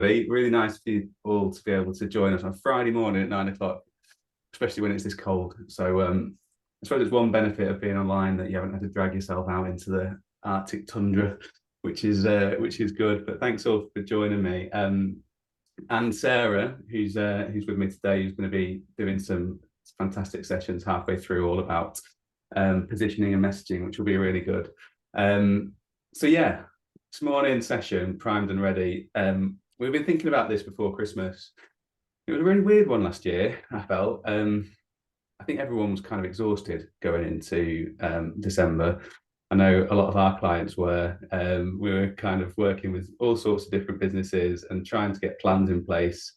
Really nice for you all to be able to join us on Friday morning at 9 o'clock, especially when it's this cold. So I suppose it's one benefit of being online that you haven't had to drag yourself out into the Arctic tundra, which is good. But thanks all for joining me. And Sarah, who's with me today, who's going to be doing some fantastic sessions halfway through, all about positioning and messaging, which will be really good. So yeah, this morning session, primed and ready. We've been thinking about this before Christmas. It was a really weird one last year, I felt. I think everyone was kind of exhausted going into December. I know a lot of our clients were. We were kind of working with all sorts of different businesses and trying to get plans in place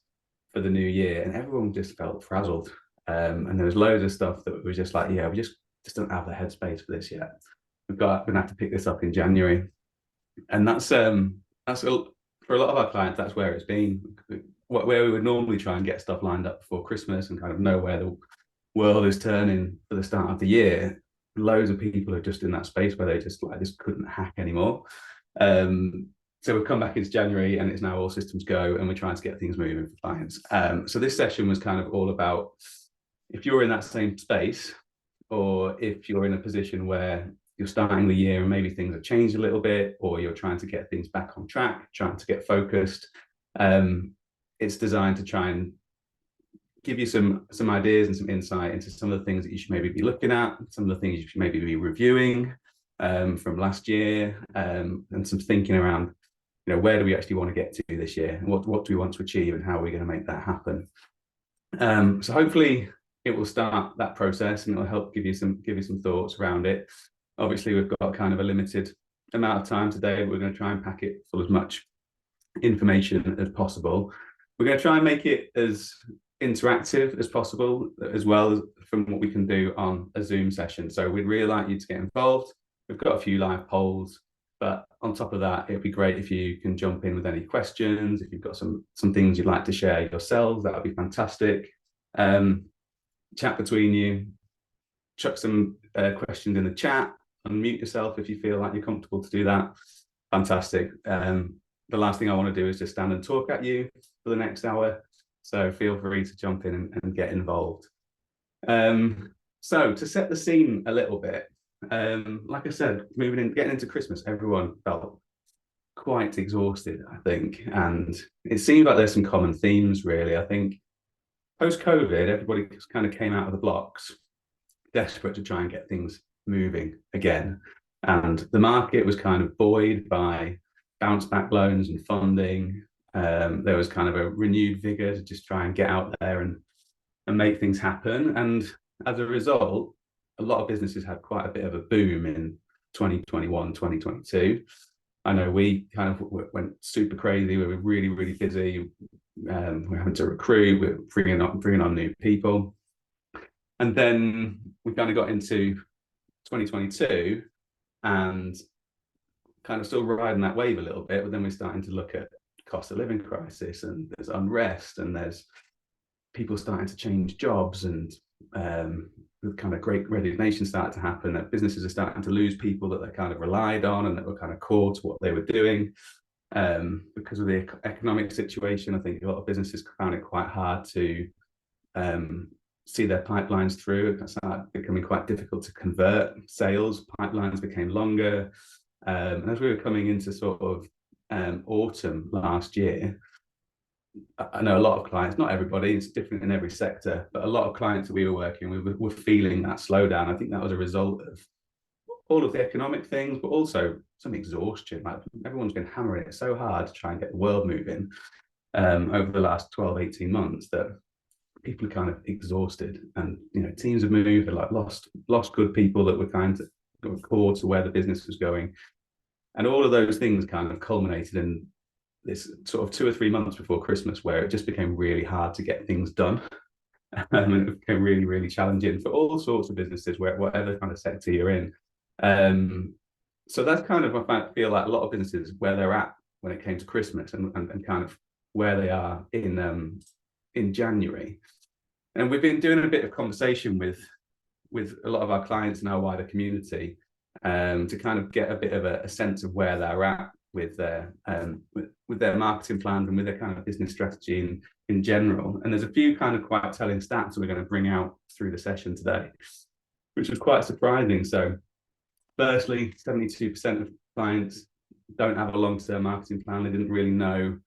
for the new year, and everyone just felt frazzled. And there was loads of stuff that was just like, yeah, we just don't have the headspace for this yet. We're gonna have to pick this up in January, and that's for a lot of our clients. That's where it's been. Where we would normally try and get stuff lined up before Christmas and kind of know where the world is turning for the start of the year. Loads of people are just in that space where they just couldn't hack anymore. So we've come back into January and it's now all systems go, and we're trying to get things moving for clients. So this session was kind of all about, if you're in that same space, or if you're in a position where you're starting the year and maybe things have changed a little bit, or you're trying to get things back on track, trying to get focused. It's designed to try and give you some ideas and some insight into some of the things that you should maybe be looking at, some of the things you should maybe be reviewing from last year, and some thinking around, where do we actually want to get to this year, and what do we want to achieve, and how are we going to make that happen. So hopefully it will start that process, and it'll help give you some thoughts around it. Obviously, we've got kind of a limited amount of time today, but we're going to try and pack it full of as much information as possible. We're going to try and make it as interactive as possible, as well as from what we can do on a Zoom session. So we'd really like you to get involved. We've got a few live polls, but on top of that, it'd be great if you can jump in with any questions. If you've got some things you'd like to share yourselves, that would be fantastic. Chat between you, chuck some questions in the chat, unmute yourself if you feel like you're comfortable to do that. Fantastic. The last thing I want to do is just stand and talk at you for the next hour. So feel free to jump in and get involved. So to set the scene a little bit, like I said, getting into Christmas, everyone felt quite exhausted, I think. And it seems like there's some common themes, really. I think post-COVID, everybody kind of came out of the blocks, desperate to try and get things moving again. And the market was kind of buoyed by bounce back loans and funding. There was kind of a renewed vigor to just try and get out there and make things happen. And as a result, a lot of businesses had quite a bit of a boom in 2021, 2022. I know we kind of went super crazy. We were really, really busy. We're having to recruit. We're bringing on new people. And then we kind of got into 2022 and kind of still riding that wave a little bit, but then we're starting to look at cost of living crisis, and there's unrest, and there's people starting to change jobs, and kind of great resignation started to happen, that businesses are starting to lose people that they kind of relied on and that were kind of core to what they were doing. Because of the economic situation, I think a lot of businesses found it quite hard to see their pipelines through. It started becoming quite difficult to convert. Sales pipelines became longer. And as we were coming into sort of autumn last year, I know a lot of clients, not everybody, it's different in every sector, but a lot of clients that we were working with were feeling that slowdown. I think that was a result of all of the economic things, but also some exhaustion. Like, everyone's been hammering it so hard to try and get the world moving over the last 12, 18 months, that people are kind of exhausted. And teams have moved, like lost good people that were kind of core to where the business was going. And all of those things kind of culminated in this sort of 2 or 3 months before Christmas, where it just became really hard to get things done. And it became really, really challenging for all sorts of businesses, whatever kind of sector you're in. So that's kind of, I feel like a lot of businesses, where they're at when it came to Christmas, and kind of where they are in January. And we've been doing a bit of conversation with a lot of our clients in our wider community, to kind of get a bit of a sense of where they're at with their marketing plans and with their kind of business strategy in general. And there's a few kind of quite telling stats that we're going to bring out through the session today, which was quite surprising. So firstly, 72% of clients don't have a long-term marketing plan. They didn't really know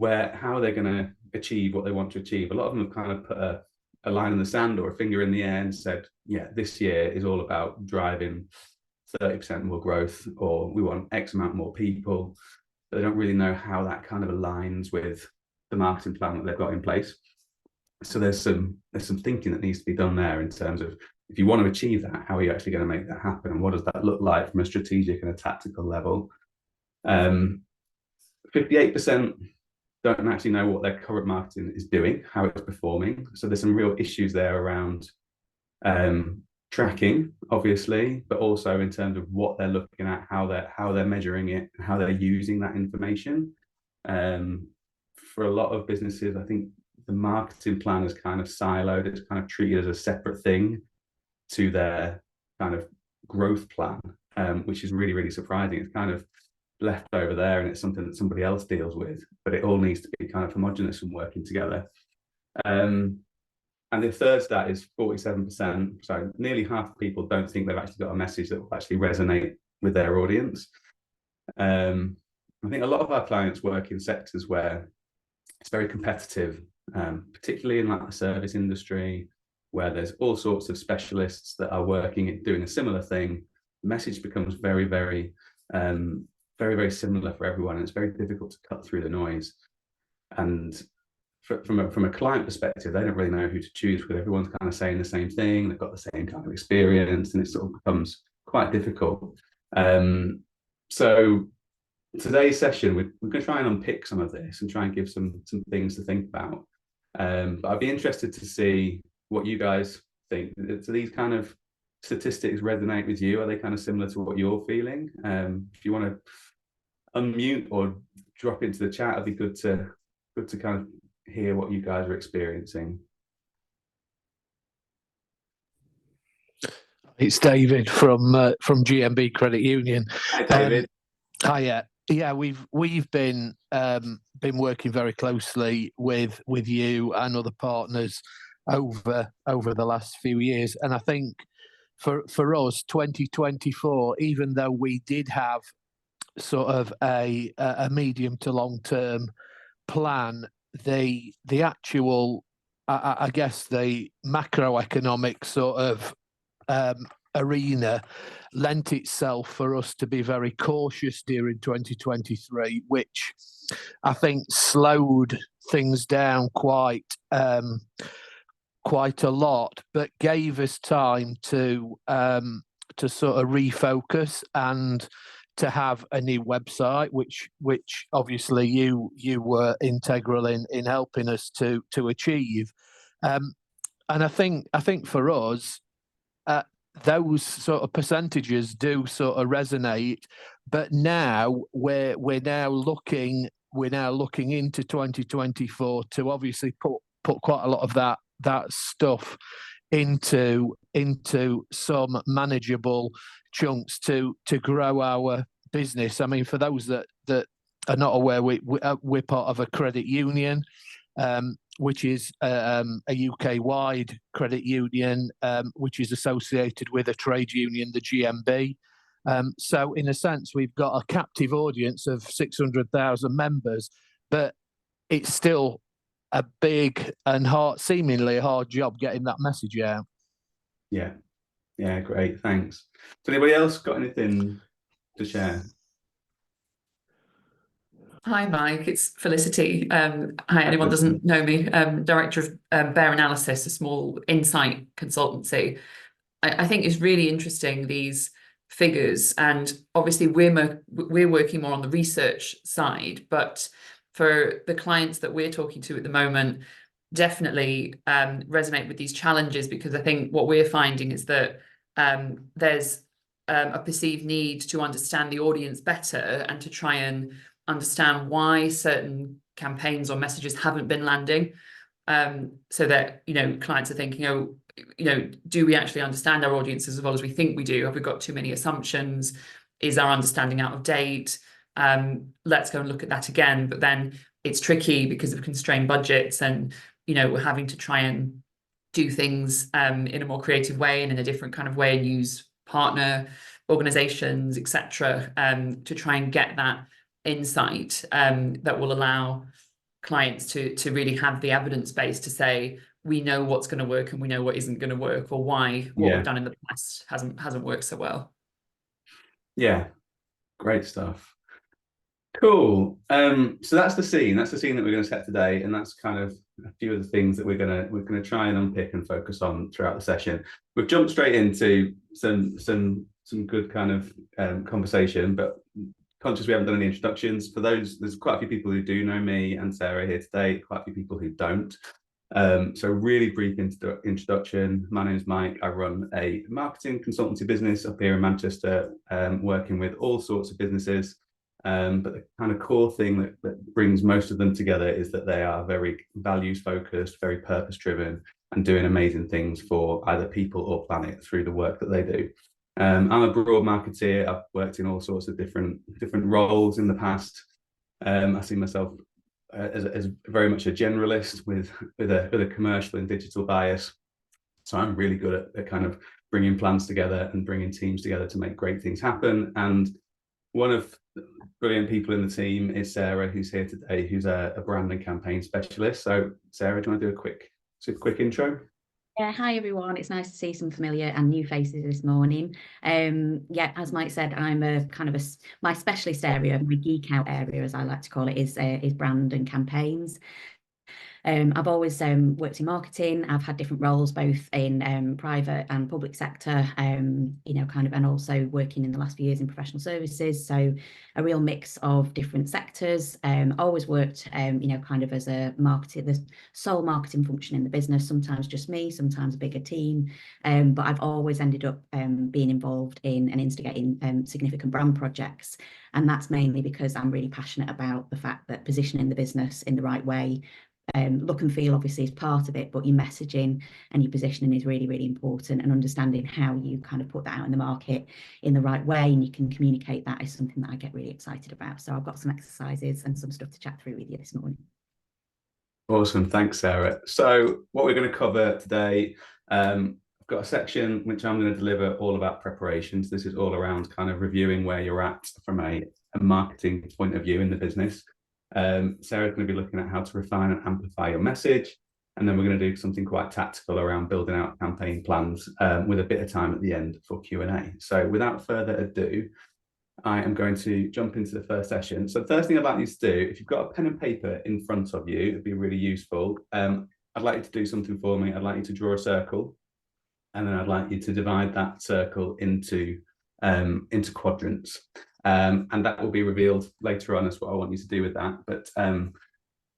how they're going to achieve what they want to achieve. A lot of them have kind of put a line in the sand or a finger in the air and said, yeah, this year is all about driving 30% more growth, or we want X amount more people. But they don't really know how that kind of aligns with the marketing plan that they've got in place. So there's some thinking that needs to be done there in terms of, if you want to achieve that, how are you actually going to make that happen, and what does that look like from a strategic and a tactical level? 58% don't actually know what their current marketing is doing, how it's performing. So there's some real issues there around tracking, obviously, but also in terms of what they're looking at, how they're measuring it, and how they're using that information. For a lot of businesses, I think the marketing plan is kind of siloed. It's kind of treated as a separate thing to their kind of growth plan, which is really, really surprising. It's kind of left over there, and it's something that somebody else deals with, but it all needs to be kind of homogenous and working together. And the third stat is 47%. So nearly half of people don't think they've actually got a message that will actually resonate with their audience. I think a lot of our clients work in sectors where it's very competitive, particularly in like the service industry, where there's all sorts of specialists that are working at doing a similar thing. The message becomes very, very similar for everyone, and it's very difficult to cut through the noise. And from a client perspective, they don't really know who to choose, because everyone's kind of saying the same thing. They've got the same kind of experience, and it sort of becomes quite difficult. So today's session, we're going to try and unpick some of this and try and give some things to think about. But I'd be interested to see what you guys think. Do these kind of statistics resonate with you? Are they kind of similar to what you're feeling? If you want to unmute or drop into the chat, it'd be good to kind of hear what you guys are experiencing. It's David from GMB Credit Union. Hi, David. Hiya. Yeah, we've been working very closely with you and other partners over the last few years, and I think for us, 2024, even though we did have sort of a medium to long term plan, the actual I guess the macroeconomic sort of arena lent itself for us to be very cautious during 2023, which I think slowed things down quite a lot, but gave us time to sort of refocus and to have a new website, which obviously you were integral in helping us to achieve. And I think for us, those sort of percentages do sort of resonate, but now we're now looking into 2024 to obviously put quite a lot of that stuff into some manageable chunks to grow our business. I mean, for those that are not aware, we're part of a credit union, which is a UK-wide credit union, which is associated with a trade union, the GMB. So in a sense, we've got a captive audience of 600,000 members, but it's still a big and seemingly a hard job getting that message out. Yeah, great, thanks. So anybody else got anything to share? Hi, Mike. It's Felicity. Hi, anyone doesn't know me. Director of Bear Analysis, a small insight consultancy. I think it's really interesting, these figures, and obviously we're working more on the research side, but for the clients that we're talking to at the moment, definitely resonate with these challenges, because I think what we're finding is that there's a perceived need to understand the audience better and to try and understand why certain campaigns or messages haven't been landing, so that clients are thinking, do we actually understand our audiences as well as we think we do? Have we got too many assumptions? Is our understanding out of date? let's go and look at that again. But then it's tricky because of constrained budgets, and we're having to try and do things in a more creative way and in a different kind of way, and use partner organizations, etc., to try and get that insight that will allow clients to really have the evidence base to say, we know what's going to work and we know what isn't going to work, or why what we've done in the past hasn't worked so well. Yeah, great stuff. Cool. So that's the scene that we're going to set today, and that's kind of a few of the things that we're gonna try and unpick and focus on throughout the session. We've jumped straight into some good kind of conversation, but conscious we haven't done any introductions. For those, there's quite a few people who do know me and Sarah here today, quite a few people who don't. So really brief introduction. My name is Mike. I run a marketing consultancy business up here in Manchester, working with all sorts of businesses. But the kind of core thing that brings most of them together is that they are very values focused, very purpose driven, and doing amazing things for either people or planet through the work that they do. I'm a broad marketeer. I've worked in all sorts of different roles in the past. I see myself as very much a generalist with a commercial and digital bias. So I'm really good at kind of bringing plans together and bringing teams together to make great things happen. And one of the brilliant people in the team is Sarah, who's here today, who's a brand and campaign specialist. So Sarah, do you want to do a quick intro? Yeah, hi everyone. It's nice to see some familiar and new faces this morning. Yeah, as Mike said, I'm a kind of my specialist area, my geek out area, as I like to call it, is brand and campaigns. I've always worked in marketing. I've had different roles, both in private and public sector, and also working in the last few years in professional services. So a real mix of different sectors. Always worked, as a marketer, the sole marketing function in the business, sometimes just me, sometimes a bigger team. But I've always ended up being involved in and instigating significant brand projects. And that's mainly because I'm really passionate about the fact that positioning the business in the right way, look and feel obviously is part of it, but your messaging and your positioning is really, really important, and understanding how you kind of put that out in the market in the right way and you can communicate that is something that I get really excited about. So I've got some exercises and some stuff to chat through with you this morning. Awesome, thanks Sarah. So what we're going to cover today, I've got a section which I'm going to deliver all about preparations. This is all around kind of reviewing where you're at from a marketing point of view in the business. Sarah's going to be looking at how to refine and amplify your message, and then we're going to do something quite tactical around building out campaign plans with a bit of time at the end for Q&A. So without further ado, I am going to jump into the first session. So the first thing I'd like you to do, if you've got a pen and paper in front of you, it'd be really useful. I'd like you to do something for me. I'd like you to draw a circle, and then I'd like you to divide that circle into quadrants. And that will be revealed later on as what I want you to do with that. But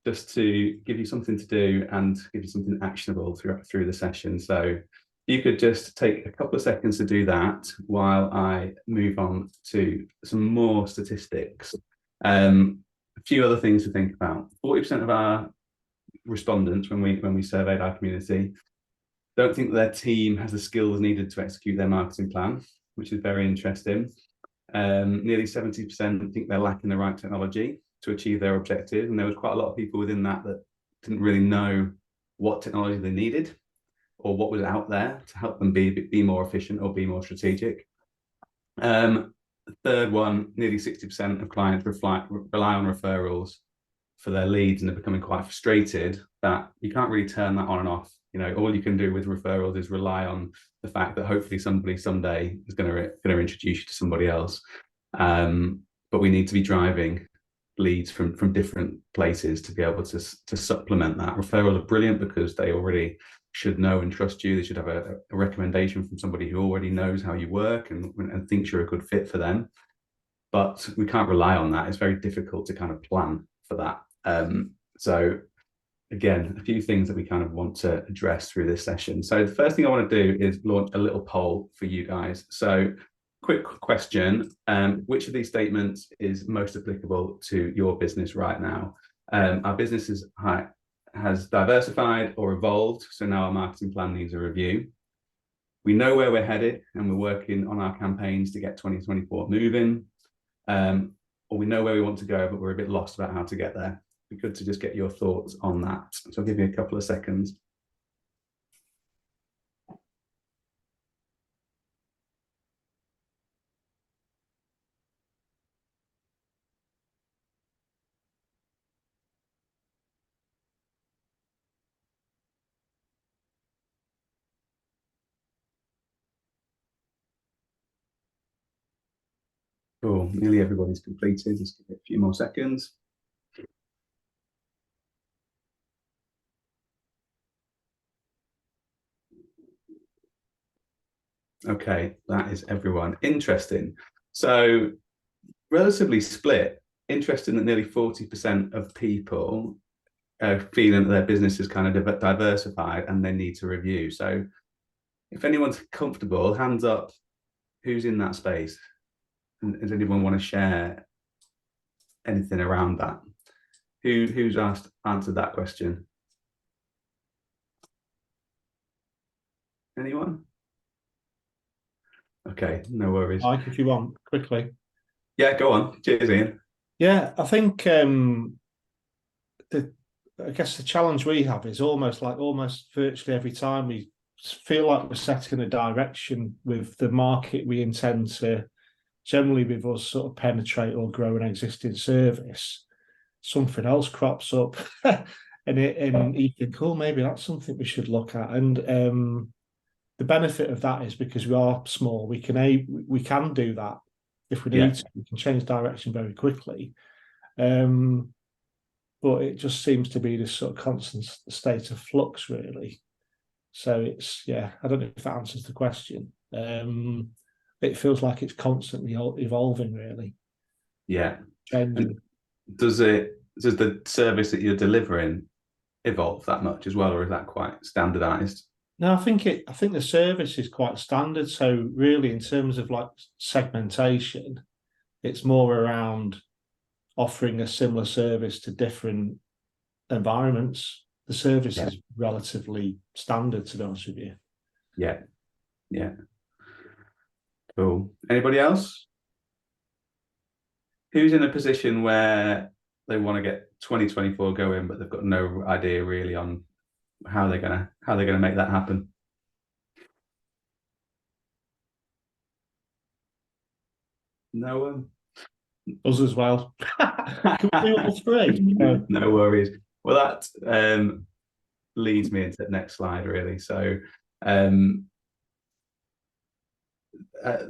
just to give you something to do and give you something actionable through the session. So you could just take a couple of seconds to do that while I move on to some more statistics. A few other things to think about. 40% of our respondents, when we surveyed our community, don't think their team has the skills needed to execute their marketing plan, which is very interesting. Nearly 70% think they're lacking the right technology to achieve their objectives, and there was quite a lot of people within that didn't really know what technology they needed or what was out there to help them be more efficient or be more strategic. The third one, nearly 60% of clients rely on referrals for their leads, and they're becoming quite frustrated that you can't really turn that on and off. All you can do with referrals is rely on the fact that hopefully somebody someday is going to introduce you to somebody else. But we need to be driving leads from different places to be able to supplement that. Referrals are brilliant because they already should know and trust you. They should have a recommendation from somebody who already knows how you work and thinks you're a good fit for them. But we can't rely on that. It's very difficult to kind of plan for that. So again, a few things that we kind of want to address through this session. So the first thing I want to do is launch a little poll for you guys. So quick question, which of these statements is most applicable to your business right now? Our business has diversified or evolved, so now our marketing plan needs a review. We know where we're headed and we're working on our campaigns to get 2024 moving. or we know where we want to go, but we're a bit lost about how to get there. It'd be good to just get your thoughts on that. So I'll give you a couple of seconds. Cool, nearly everybody's completed. Just give it a few more seconds. Okay, that is everyone. Interesting. So relatively split. Interesting that nearly 40% of people are feeling that their business is kind of diversified and they need to review. So if anyone's comfortable, hands up, who's in that space? And does anyone want to share anything around that? Who's answered that question? Anyone? Okay, no worries. Mike, if you want, quickly. Yeah, go on. Cheers, Ian. Yeah, I think I guess the challenge we have is almost virtually every time we feel like we're setting a direction with the market we intend to, generally with us, sort of penetrate or grow an existing service, something else crops up and you think, oh, maybe that's something we should look at. And the benefit of that is because we are small, we can do that if we need to. We can change direction very quickly. But it just seems to be this sort of constant state of flux, really. So it's, I don't know if that answers the question. It feels like it's constantly evolving, really. Yeah. Changing. Does the service that you're delivering evolve that much as well, or is that quite standardized? No, I think the service is quite standard. So really, in terms of like segmentation, it's more around offering a similar service to different environments. The service is relatively standard, to be honest with you. Yeah. Cool. Anybody else? Who's in a position where they want to get 2024 going, but they've got no idea really on how they're gonna make that happen? No one. Us as well. Can we do all three? No worries. Well, that leads me into the next slide, really. So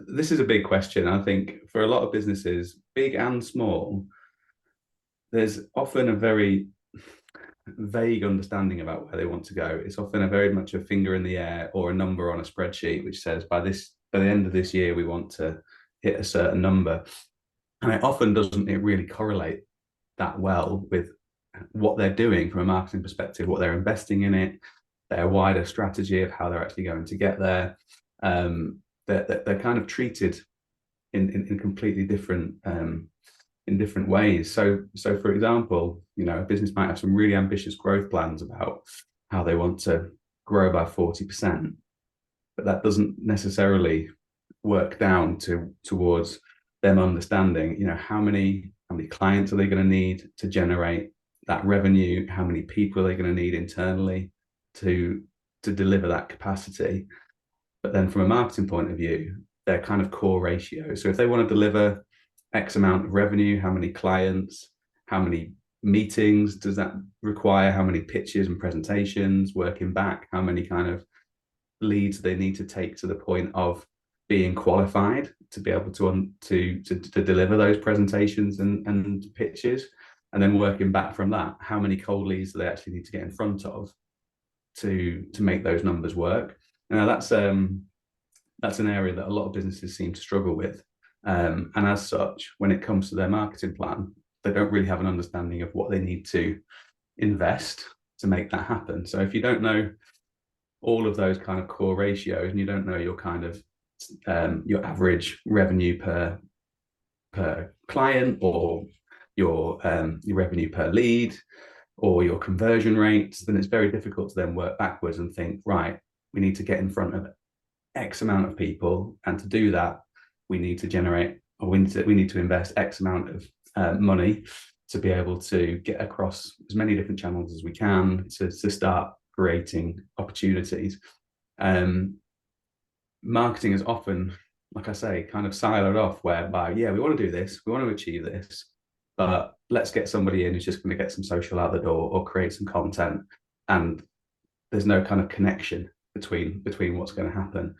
this is a big question. I think for a lot of businesses, big and small, there's often a very vague understanding about where they want to go. It's often very much a finger in the air or a number on a spreadsheet which says by the end of this year we want to hit a certain number, and it often doesn't really correlate that well with what they're doing from a marketing perspective, what they're investing in it, their wider strategy of how they're actually going to get there. They're kind of treated in completely different in different ways. So for example, a business might have some really ambitious growth plans about how they want to grow by 40%, but that doesn't necessarily work down towards them understanding, how many clients are they going to need to generate that revenue, how many people are they going to need internally to deliver that capacity. But then from a marketing point of view, they're kind of core ratios. So if they want to deliver X amount of revenue, how many clients, how many meetings does that require, how many pitches and presentations, working back, how many kind of leads they need to take to the point of being qualified to be able to deliver those presentations and pitches, and then working back from that, how many cold leads do they actually need to get in front of to make those numbers work. Now that's an area that a lot of businesses seem to struggle with, and as such, when it comes to their marketing plan, they don't really have an understanding of what they need to invest to make that happen. So if you don't know all of those kind of core ratios, and you don't know your kind of your average revenue per client, or your revenue per lead, or your conversion rates, then it's very difficult to then work backwards and think, right, we need to get in front of X amount of people, and to do that, we need to generate, or we need to invest X amount of money to be able to get across as many different channels as we can to start creating opportunities. Marketing is often, like I say, kind of siloed off, whereby, yeah, we want to do this, we want to achieve this, but let's get somebody in who's just going to get some social out the door or create some content, and there's no kind of connection between what's going to happen.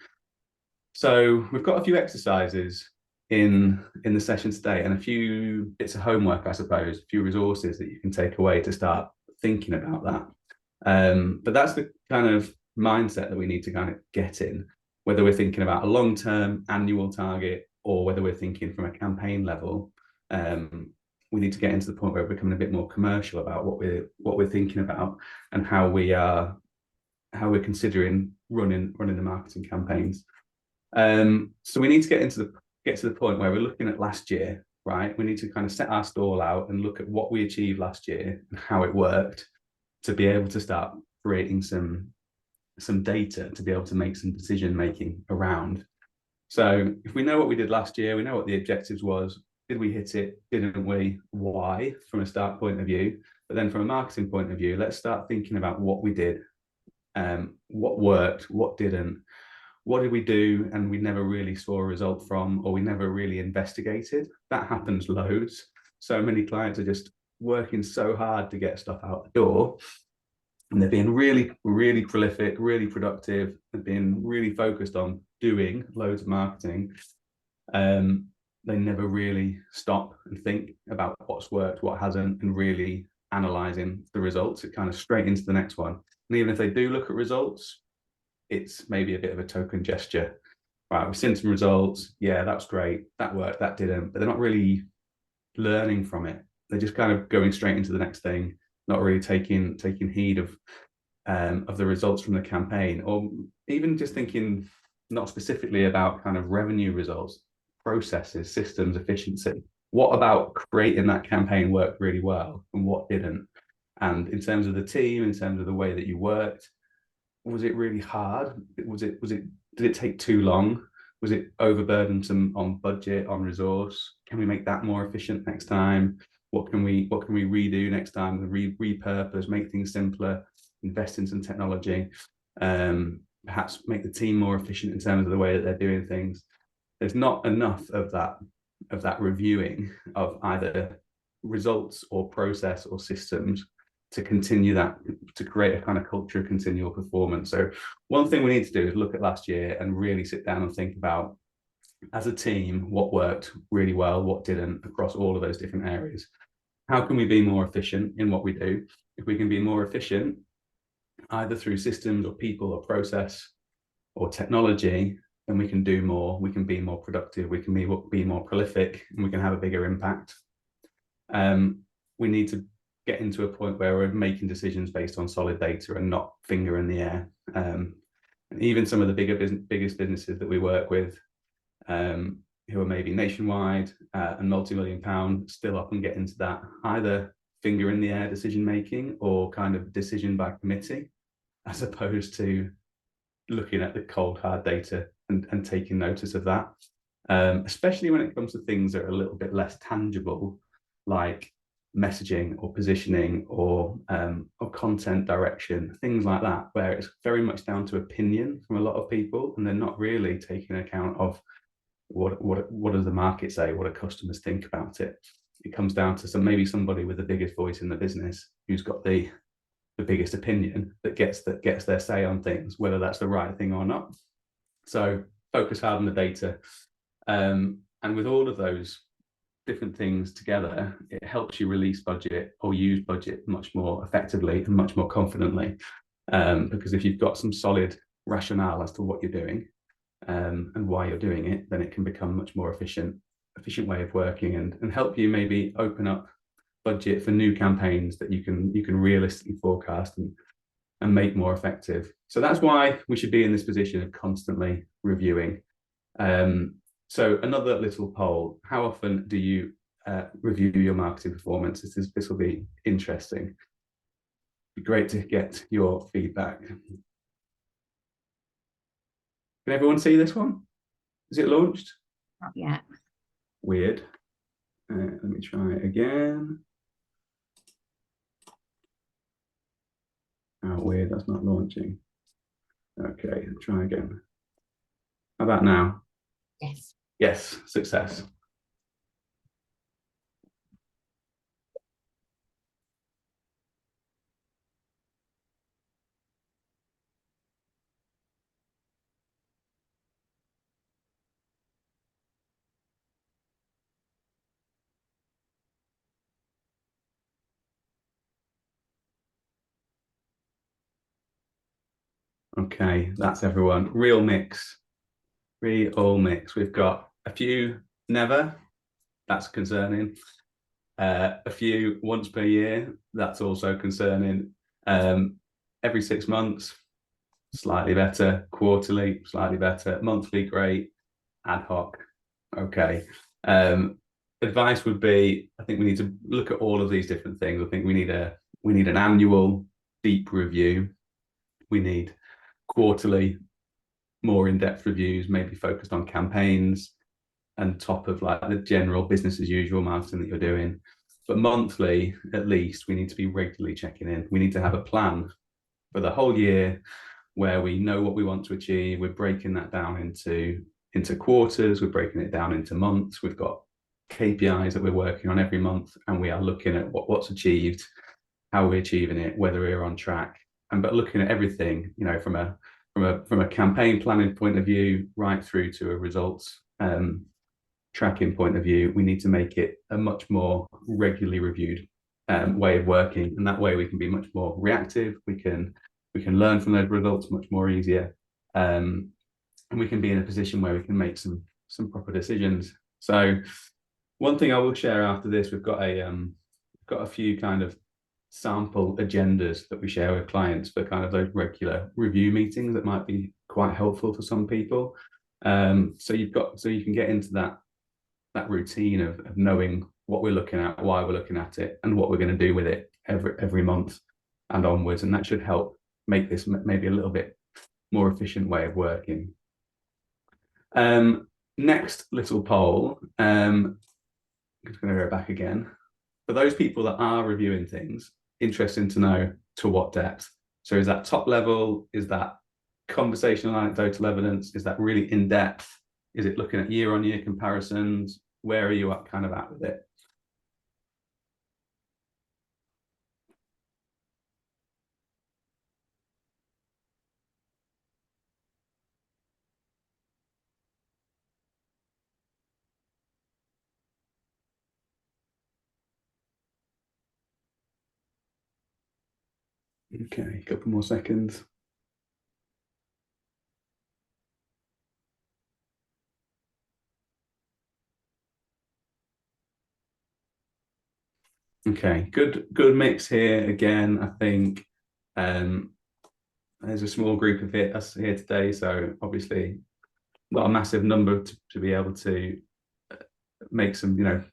So we've got a few exercises in the session today, and a few bits of homework, I suppose, a few resources that you can take away to start thinking about that. But that's the kind of mindset that we need to kind of get in, whether we're thinking about a long-term annual target or whether we're thinking from a campaign level. We need to get into the point where we're becoming a bit more commercial about what we're thinking about and how we're considering running the marketing campaigns. So we need to get to the point where we're looking at last year, right? We need to kind of set our stall out and look at what we achieved last year and how it worked, to be able to start creating some data to be able to make some decision making around. So if we know what we did last year, we know what the objectives was. Did we hit it? Didn't we? Why? From a start point of view. But then from a marketing point of view, let's start thinking about what we did, what worked, what didn't, what did we do and we never really saw a result from, or we never really investigated. That happens loads. So many clients are just working so hard to get stuff out the door, and they're being really, really prolific, really productive, and being really focused on doing loads of marketing. They never really stop and think about what's worked, what hasn't, and really analysing the results. It kind of straight into the next one. And even if they do look at results, it's maybe a bit of a token gesture. Right, we've seen some results. Yeah, that was great. That worked, that didn't. But they're not really learning from it. They're just kind of going straight into the next thing, not really taking heed of the results from the campaign, or even just thinking not specifically about kind of revenue results, processes, systems, efficiency. What about creating that campaign worked really well and what didn't? And in terms of the team, in terms of the way that you worked, was it really hard? Did it take too long? Was it overburdened on budget, on resource? Can we make that more efficient next time? What can we redo next time? Repurpose, make things simpler, invest in some technology, perhaps make the team more efficient in terms of the way that they're doing things. There's not enough of that reviewing of either results or process or systems to continue that, to create a kind of culture of continual performance. So one thing we need to do is look at last year and really sit down and think about, as a team, what worked really well, what didn't, across all of those different areas. How can we be more efficient in what we do? If we can be more efficient, either through systems or people or process or technology, then we can do more, we can be more productive, we can be more prolific, and we can have a bigger impact. We need to get into a point where we're making decisions based on solid data and not finger in the air. And even some of the biggest businesses that we work with, who are maybe nationwide and multi-million-pound, still often get into that either finger in the air decision making or kind of decision by committee, as opposed to looking at the cold hard data and taking notice of that, especially when it comes to things that are a little bit less tangible, like messaging or positioning or content direction, things like that, where it's very much down to opinion from a lot of people, and they're not really taking account of what does the market say, what do customers think about it. It comes down to maybe somebody with the biggest voice in the business who's got the biggest opinion that gets their say on things, whether that's the right thing or not. So focus hard on the data, and with all of those different things together, it helps you release budget or use budget much more effectively and much more confidently, because if you've got some solid rationale as to what you're doing and why you're doing it, then it can become much more efficient way of working, and help you maybe open up budget for new campaigns that you can realistically forecast and make more effective. So that's why we should be in this position of constantly reviewing. So another little poll: how often do you review your marketing performance? This will be interesting. It'd be great to get your feedback. Can everyone see this one? Is it launched? Not yet. Weird. Let me try it again. Oh, weird, that's not launching. Okay, try again. How about now? Yes. Yes, success. Okay, that's everyone. Real mix. Real mix. We've got a few never. That's concerning. A few once per year. That's also concerning. Every 6 months, slightly better. Quarterly, slightly better. Monthly, great. Ad hoc, okay. Advice would be, I think we need to look at all of these different things. I think we need an annual deep review. We need quarterly, more in-depth reviews, maybe focused on campaigns and top of like the general business as usual marketing that you're doing. But monthly, at least, we need to be regularly checking in. We need to have a plan for the whole year where we know what we want to achieve. We're breaking that down into quarters. We're breaking it down into months. We've got KPIs that we're working on every month, and we are looking at what's achieved, how we're achieving it, whether we're on track, but looking at everything, you know, from a campaign planning point of view, right through to a results tracking point of view. We need to make it a much more regularly reviewed way of working, and that way we can be much more reactive. We can learn from those results much more easier, and we can be in a position where we can make some proper decisions. So one thing I will share after this, we've got a few kind of sample agendas that we share with clients for kind of those regular review meetings that might be quite helpful for some people. So you can get into that routine of knowing what we're looking at, why we're looking at it, and what we're going to do with it every month and onwards. And that should help make this maybe a little bit more efficient way of working. Next little poll. I'm just going to go back again. For those people that are reviewing things, interesting to know to what depth. So is that top level? Is that conversational anecdotal evidence? Is that really in depth? Is it looking at year-on-year comparisons? Where are you at with it? Okay, a couple more seconds. Okay, good mix here. Again, I think there's a small group of us here today, so obviously not a massive number to be able to make some, you know,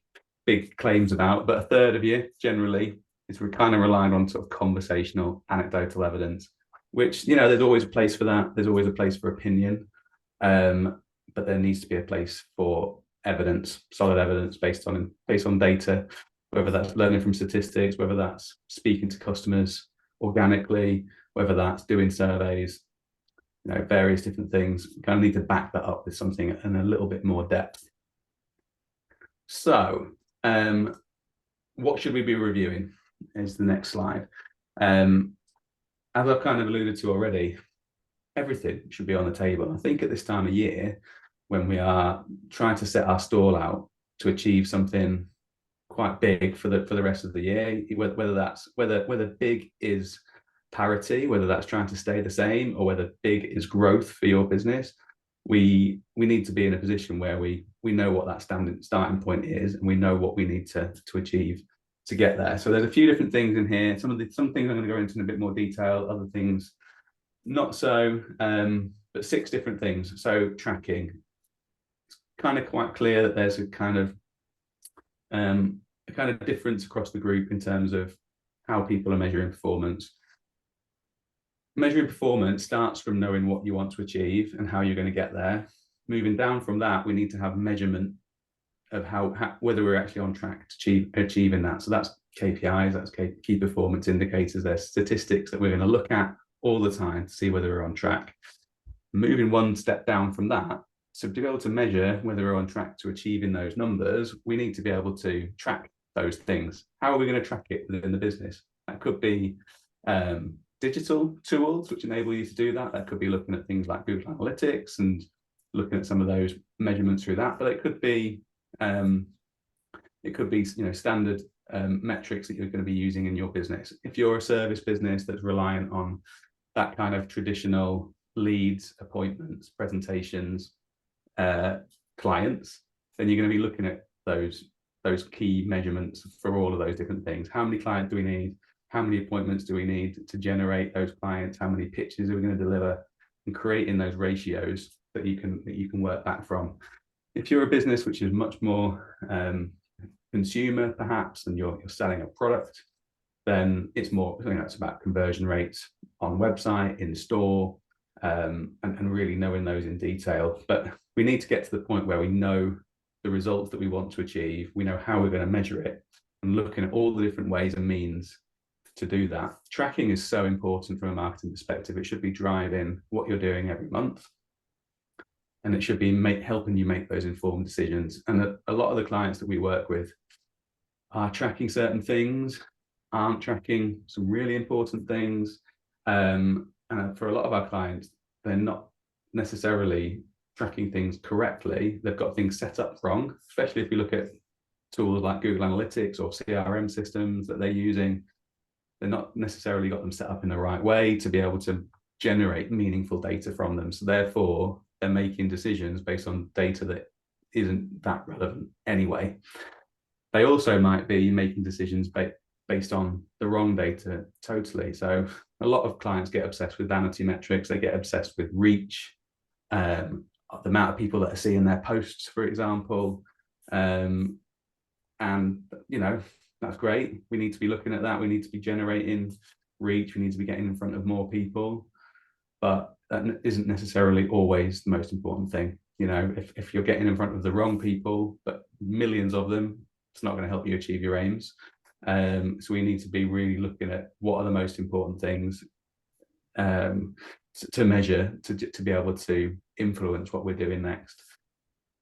big claims about, but a third of you generally is kind of relying on sort of conversational anecdotal evidence, which, you know, there's always a place for that. There's always a place for opinion, but there needs to be a place for evidence, solid evidence based on data, whether that's learning from statistics, whether that's speaking to customers organically, whether that's doing surveys, you know, various different things. You kind of need to back that up with something in a little bit more depth. So what should we be reviewing is the next slide. As I've kind of alluded to already, everything should be on the table. I think at this time of year, when we are trying to set our stall out to achieve something quite big for the rest of the year, whether big is parity, whether that's trying to stay the same, or whether big is growth for your business, we need to be in a position where we know what that starting point is, and we know what we need to achieve to get there. So there's a few different things in here. Some things I'm going to go into in a bit more detail, other things not so, but 6 different things. So tracking, it's kind of quite clear that there's a kind of difference across the group in terms of how people are measuring performance. Measuring performance starts from knowing what you want to achieve and how you're going to get there. Moving down from that, we need to have measurement whether we're actually on track to achieving that. So that's KPIs, that's key performance indicators. There's statistics that we're going to look at all the time to see whether we're on track. Moving one step down from that, so to be able to measure whether we're on track to achieving those numbers, we need to be able to track those things. How are we going to track it within the business? That could be digital tools which enable you to do that. That could be looking at things like Google Analytics and looking at some of those measurements through that. But it could be standard metrics that you're going to be using in your business. If you're a service business that's reliant on that kind of traditional leads, appointments, presentations, clients, then you're going to be looking at those key measurements for all of those different things. How many clients do we need? How many appointments do we need to generate those clients? How many pitches are we going to deliver? And creating those ratios that you can work back from. If you're a business which is much more consumer perhaps, and you're selling a product, then it's more, it's about conversion rates on website, in store, and really knowing those in detail. But we need to get to the point where we know the results that we want to achieve, we know how we're going to measure it, and looking at all the different ways and means to do that. Tracking is so important from a marketing perspective. It should be driving what you're doing every month, and it should be helping you make those informed decisions. And a lot of the clients that we work with are tracking certain things, aren't tracking some really important things. And for a lot of our clients, they're not necessarily tracking things correctly. They've got things set up wrong, especially if you look at tools like Google Analytics or CRM systems that they're using. They're not necessarily got them set up in the right way to be able to generate meaningful data from them. So therefore, they're making decisions based on data that isn't that relevant anyway. They also might be making decisions based on the wrong data totally. So a lot of clients get obsessed with vanity metrics. They get obsessed with reach, the amount of people that are seeing their posts, for example. And, that's great. We need to be looking at that. We need to be generating reach. We need to be getting in front of more people. But that isn't necessarily always the most important thing. If you're getting in front of the wrong people, but millions of them, it's not going to help you achieve your aims. So we need to be really looking at what are the most important things to measure to be able to influence what we're doing next.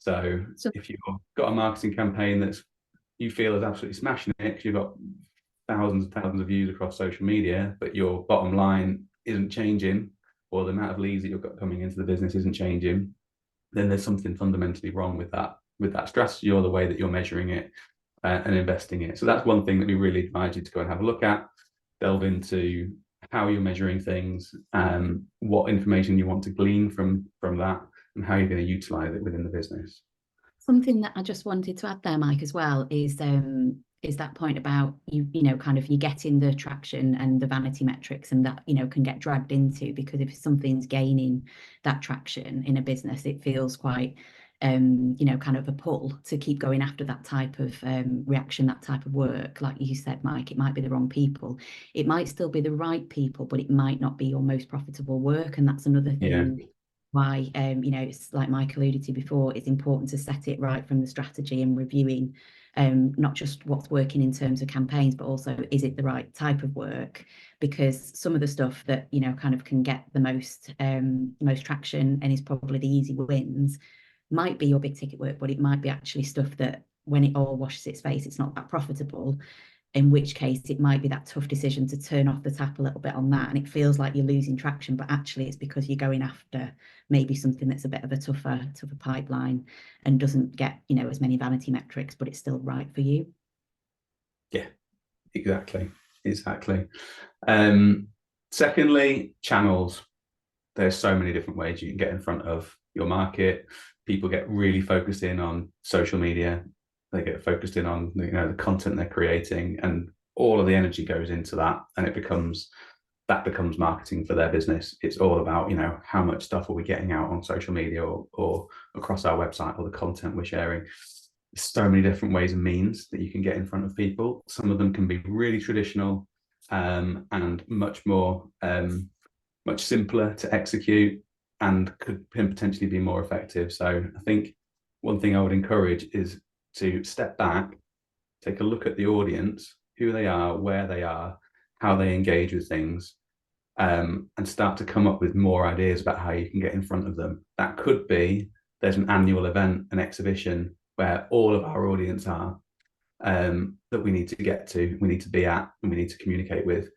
So if you've got a marketing campaign that you feel is absolutely smashing it because you've got thousands and thousands of views across social media, but your bottom line isn't changing, or the amount of leads that you've got coming into the business isn't changing, then there's something fundamentally wrong with that strategy or the way that you're measuring it and investing it. So that's one thing that we really advise you to go and have a look at, delve into how you're measuring things, what information you want to glean from that, and how you're going to utilize it within the business. Something that I just wanted to add there, Mike, as well, is that point about you getting the traction and the vanity metrics, and that can get dragged into, because if something's gaining that traction in a business, it feels quite kind of a pull to keep going after that type of reaction, that type of work. Like you said, Mike, it might be the wrong people. It might still be the right people, but it might not be your most profitable work. And that's another thing why, it's like Mike alluded to before, it's important to set it right from the strategy and reviewing not just what's working in terms of campaigns, but also, is it the right type of work? Because some of the stuff that, kind of can get the most traction and is probably the easy wins might be your big ticket work, but it might be actually stuff that when it all washes its face, it's not that profitable, in which case it might be that tough decision to turn off the tap a little bit on that. And it feels like you're losing traction, but actually it's because you're going after maybe something that's a bit of a tougher pipeline and doesn't get, as many vanity metrics, but it's still right for you. Yeah, exactly. Secondly, channels. There's so many different ways you can get in front of your market. People get really focused in on social media. They get focused in on the content they're creating, and all of the energy goes into that, and that becomes marketing for their business. It's all about how much stuff are we getting out on social media or across our website, or the content we're sharing. There's so many different ways and means that you can get in front of people. Some of them can be really traditional and much simpler to execute, and can potentially be more effective. So I think one thing I would encourage is to step back, take a look at the audience, who they are, where they are, how they engage with things, and start to come up with more ideas about how you can get in front of them. That could be there's an annual event, an exhibition where all of our audience are, that we need to get to, we need to be at, and we need to communicate with.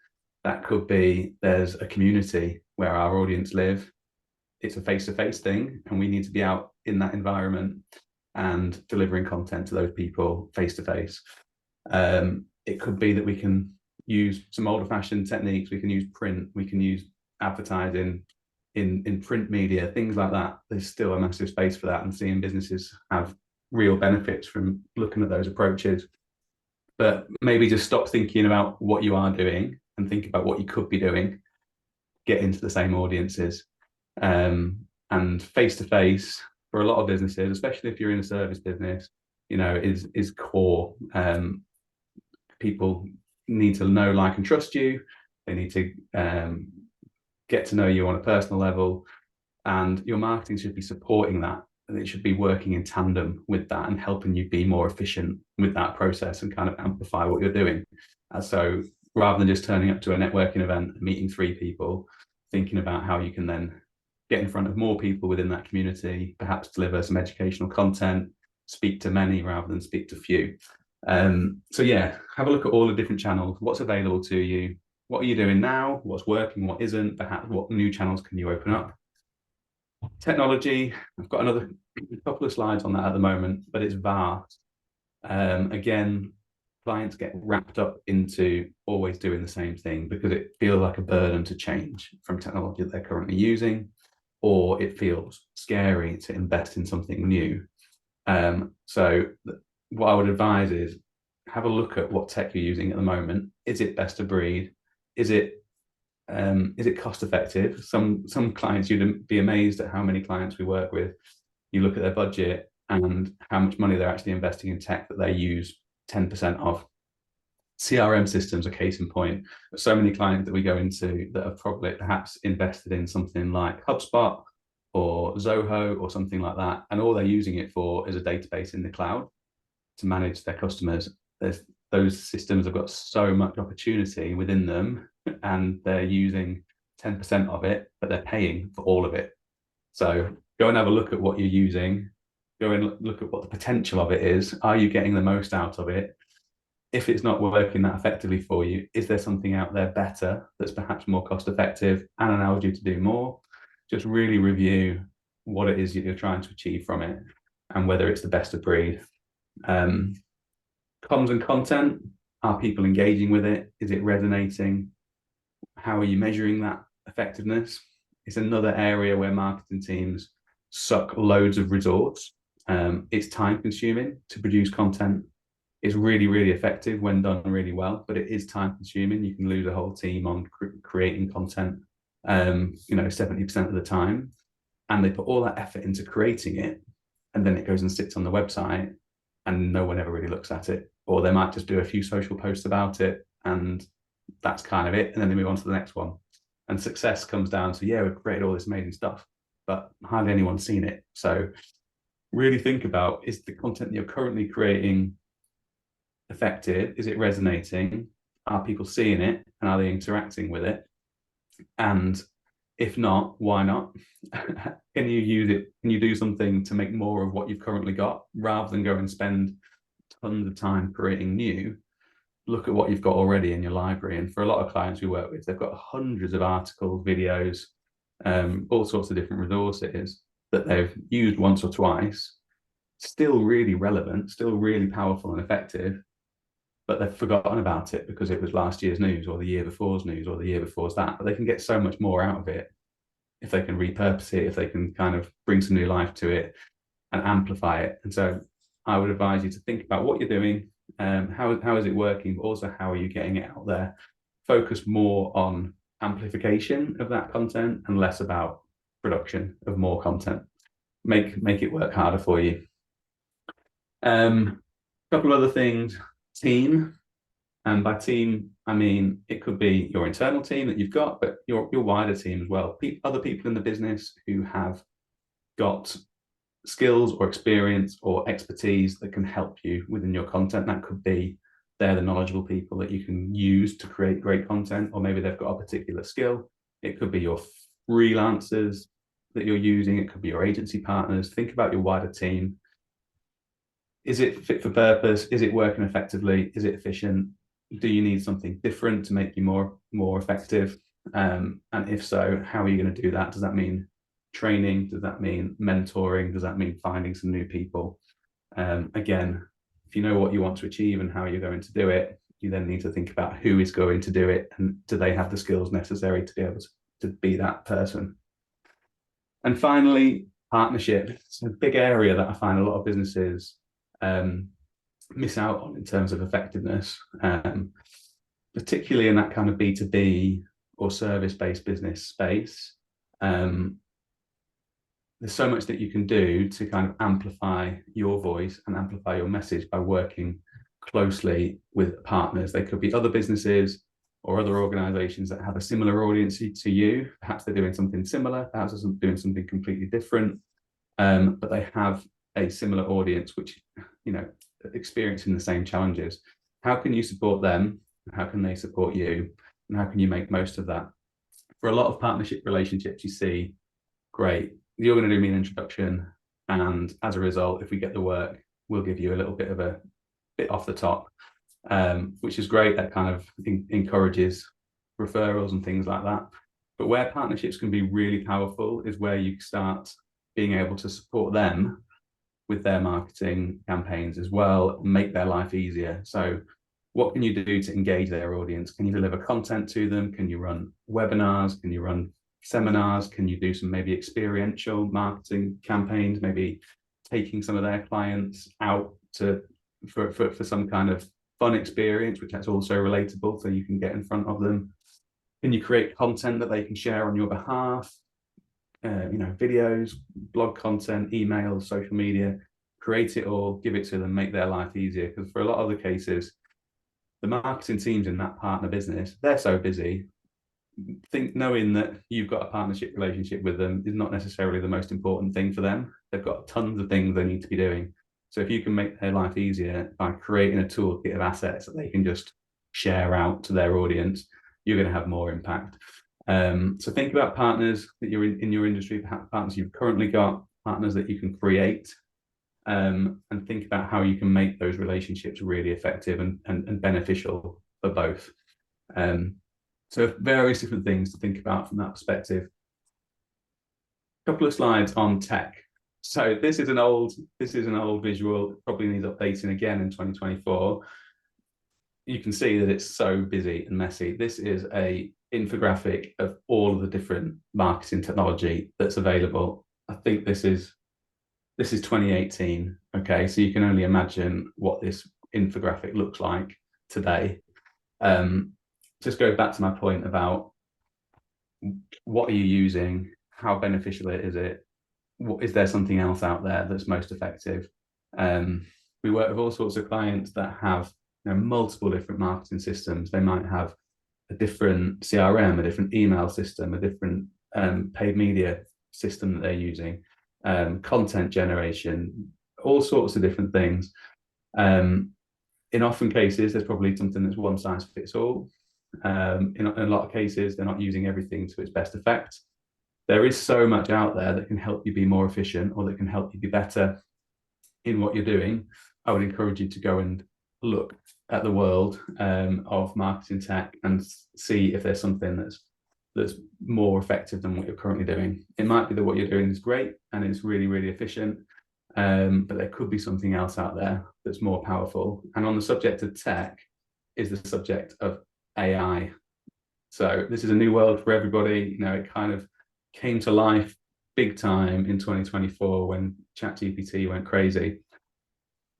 That could be there's a community where our audience live. It's a face-to-face thing, and we need to be out in that environment and delivering content to those people face-to-face. It could be that we can use some older-fashioned techniques. We can use print. We can use advertising in print media, things like that. There's still a massive space for that, and seeing businesses have real benefits from looking at those approaches. But maybe just stop thinking about what you are doing and think about what you could be doing. Get into the same audiences. And face-to-face for a lot of businesses, especially if you're in a service business, you know, is core. People need to know, like, and trust you. They need to get to know you on a personal level, and your marketing should be supporting that, and it should be working in tandem with that and helping you be more efficient with that process and kind of amplify what you're doing. So rather than just turning up to a networking event and meeting 3 people, thinking about how you can then get in front of more people within that community, perhaps deliver some educational content, speak to many rather than speak to few. So yeah, have a look at all the different channels, what's available to you, what are you doing now, what's working, what isn't, perhaps what new channels can you open up. Technology, I've got another couple of slides on that at the moment, but it's vast. Again, clients get wrapped up into always doing the same thing because it feels like a burden to change from technology that they're currently using, or it feels scary to invest in something new. So what I would advise is have a look at what tech you're using at the moment. Is it best of breed? Is it cost effective? Some clients, you'd be amazed at how many clients we work with. You look at their budget and how much money they're actually investing in tech that they use 10% of. CRM systems are case in point. There's so many clients that we go into that have probably perhaps invested in something like HubSpot or Zoho or something like that, and all they're using it for is a database in the cloud to manage their customers. Those systems have got so much opportunity within them, and they're using 10% of it, but they're paying for all of it. So go and have a look at what you're using. Go and look at what the potential of it is. Are you getting the most out of it? If it's not working that effectively for you, is there something out there better that's perhaps more cost effective and allows you to do more? Just really review what it is you're trying to achieve from it and whether it's the best of breed. Comms and content, are people engaging with it? Is it resonating? How are you measuring that effectiveness? It's another area where marketing teams suck loads of resource. It's time consuming to produce content. It's really, really effective when done really well, but it is time consuming. You can lose a whole team on creating content, 70% of the time. And they put all that effort into creating it, and then it goes and sits on the website and no one ever really looks at it. Or they might just do a few social posts about it and that's kind of it. And then they move on to the next one. And success comes down to, yeah, we've created all this amazing stuff, but hardly anyone's seen it. So really think about, is the content you're currently creating effective? Is it resonating? Are people seeing it? And are they interacting with it? And if not, why not? Can you use it? Can you do something to make more of what you've currently got rather than go and spend tons of time creating new? Look at what you've got already in your library. And for a lot of clients we work with, they've got hundreds of articles, videos, all sorts of different resources that they've used once or twice, still really relevant, still really powerful and effective, but they've forgotten about it because it was last year's news or the year before's news or the year before's that. But they can get so much more out of it if they can repurpose it, if they can kind of bring some new life to it and amplify it. And so I would advise you to think about what you're doing, how is it working, but also how are you getting it out there. Focus more on amplification of that content and less about production of more content. Make it work harder for you. A couple of other things. Team, and by team I mean it could be your internal team that you've got, but your wider team as well. Other people in the business who have got skills or experience or expertise that can help you within your content. That could be they're the knowledgeable people that you can use to create great content, or maybe they've got a particular skill. It could be your freelancers that you're using. It could be your agency partners. Think about your wider team. Is it fit for purpose? Is it working effectively? Is it efficient? Do you need something different to make you more effective? And if so, how are you going to do that? Does that mean training? Does that mean mentoring? Does that mean finding some new people? Again, if you know what you want to achieve and how you're going to do it, you then need to think about who is going to do it and do they have the skills necessary to be able to be that person. And finally, partnership. It's a big area that I find a lot of businesses miss out on in terms of effectiveness, particularly in that kind of B2B or service-based business space. There's so much that you can do to kind of amplify your voice and amplify your message by working closely with partners. They could be other businesses or other organizations that have a similar audience to you. Perhaps they're doing something similar, perhaps they're doing something completely different, but they have a similar audience which, you know, experiencing the same challenges. How can you support them? How can they support you? And how can you make most of that? For a lot of partnership relationships, you see, great, you're going to do me an introduction, and as a result, if we get the work, we'll give you a little bit of a bit off the top, which is great. That kind of encourages referrals and things like that. But where partnerships can be really powerful is where you start being able to support them with their marketing campaigns as well, make their life easier. So what can you do to engage their audience? Can you deliver content to them? Can you run webinars? Can you run seminars? Can you do some maybe experiential marketing campaigns, maybe taking some of their clients out for some kind of fun experience, which that's also relatable, so you can get in front of them? Can you create content that they can share on your behalf? You know, videos, blog content, emails, social media, create it all, give it to them, make their life easier. Because for a lot of the cases, the marketing teams in that partner business, they're so busy. Knowing that you've got a partnership relationship with them is not necessarily the most important thing for them. They've got tons of things they need to be doing. So if you can make their life easier by creating a toolkit of assets that they can just share out to their audience, you're going to have more impact. So think about partners that you're in your industry, perhaps partners you've currently got, partners that you can create, and think about how you can make those relationships really effective and beneficial for both. So various different things to think about from that perspective. A couple of slides on tech. So this is an old visual, probably needs updating again in 2024. You can see that it's so busy and messy. This is a infographic of all of the different marketing technology that's available. I think this is 2018. Okay, so you can only imagine what this infographic looks like today. Just go back to my point about what are you using, how beneficial is it, is there something else out there that's most effective? We work with all sorts of clients that have, you know, multiple different marketing systems. They might have a different CRM, a different email system, a different paid media system that they're using, content generation, all sorts of different things. In often cases, there's probably something that's one size fits all. In a lot of cases, they're not using everything to its best effect. There is so much out there that can help you be more efficient or that can help you be better in what you're doing. I would encourage you to go and look at the world of marketing tech and see if there's something that's more effective than what you're currently doing. It might be that what you're doing is great and it's really, really efficient, but there could be something else out there that's more powerful. And on the subject of tech is the subject of AI. So this is a new world for everybody. You know, it kind of came to life big time in 2024 when ChatGPT went crazy.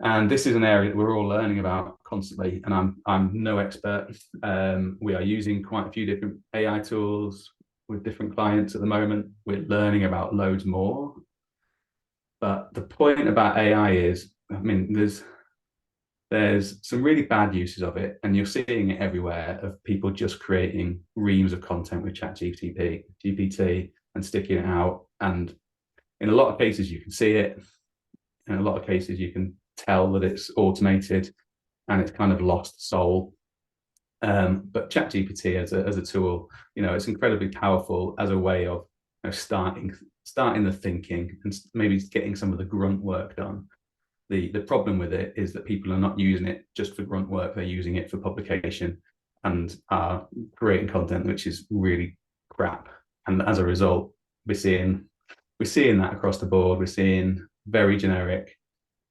And this is an area that we're all learning about constantly, and I'm no expert. We are using quite a few different AI tools with different clients at the moment. We're learning about loads more. But the point about AI is, I mean, there's some really bad uses of it, and you're seeing it everywhere, of people just creating reams of content with ChatGPT and sticking it out. And In a lot of cases, you can see it. In a lot of cases, you can tell that it's automated and it's kind of lost soul. But ChatGPT as a tool, it's incredibly powerful as a way of starting the thinking and maybe getting some of the grunt work done. The problem with it is that people are not using it just for grunt work; they're using it for publication and are creating content which is really crap. And as a result, we're seeing that across the board. We're seeing very generic,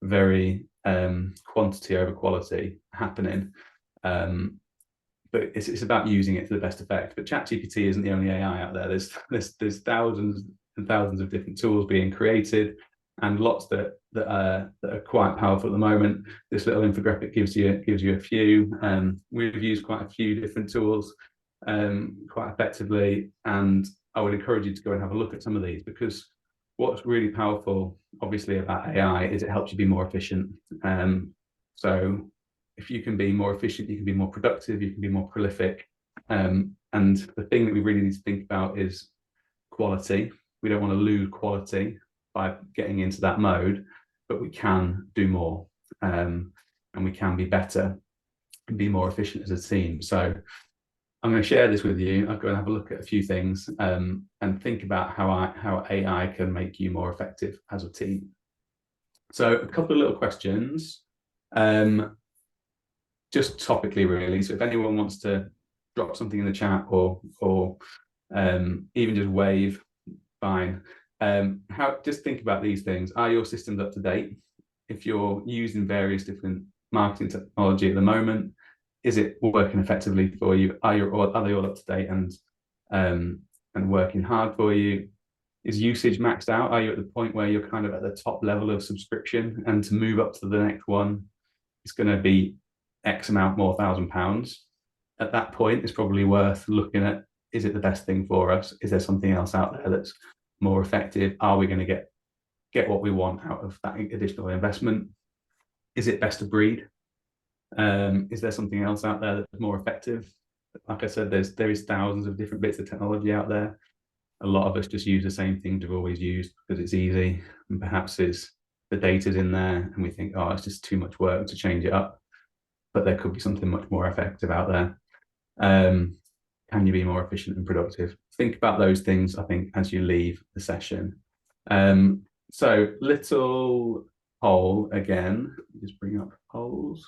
very quantity over quality happening. But it's about using it to the best effect. But ChatGPT isn't the only AI out there. There's thousands and thousands of different tools being created, and lots that are quite powerful at the moment. This little infographic gives you a few. We've used quite a few different tools quite effectively, and I would encourage you to go and have a look at some of these, because what's really powerful, obviously, about AI is it helps you be more efficient. So if you can be more efficient, you can be more productive, you can be more prolific. And the thing that we really need to think about is quality. We don't want to lose quality by getting into that mode, but we can do more, and we can be better and be more efficient as a team. So I'm going to share this with you. I'll go and have a look at a few things and think about how AI can make you more effective as a team. So a couple of little questions. Just topically, really. So if anyone wants to drop something in the chat or even just wave, fine. Just think about these things. Are your systems up to date? If you're using various different marketing technology at the moment, is it working effectively for you? Are they all up to date and working hard for you? Is usage maxed out? Are you at the point where you're kind of at the top level of subscription, and to move up to the next one, it's going to be X amount more £1,000. At that point, it's probably worth looking at, is it the best thing for us? Is there something else out there that's more effective? Are we going to get what we want out of that additional investment? Is it best of breed? Is there something else out there that's more effective? Like I said, there is thousands of different bits of technology out there. A lot of us just use the same thing we've always used because it's easy, and perhaps the data's in there and we think, oh, it's just too much work to change it up. But there could be something much more effective out there. Can you be more efficient and productive? Think about those things, I think, as you leave the session. So little poll again. Just bring up polls.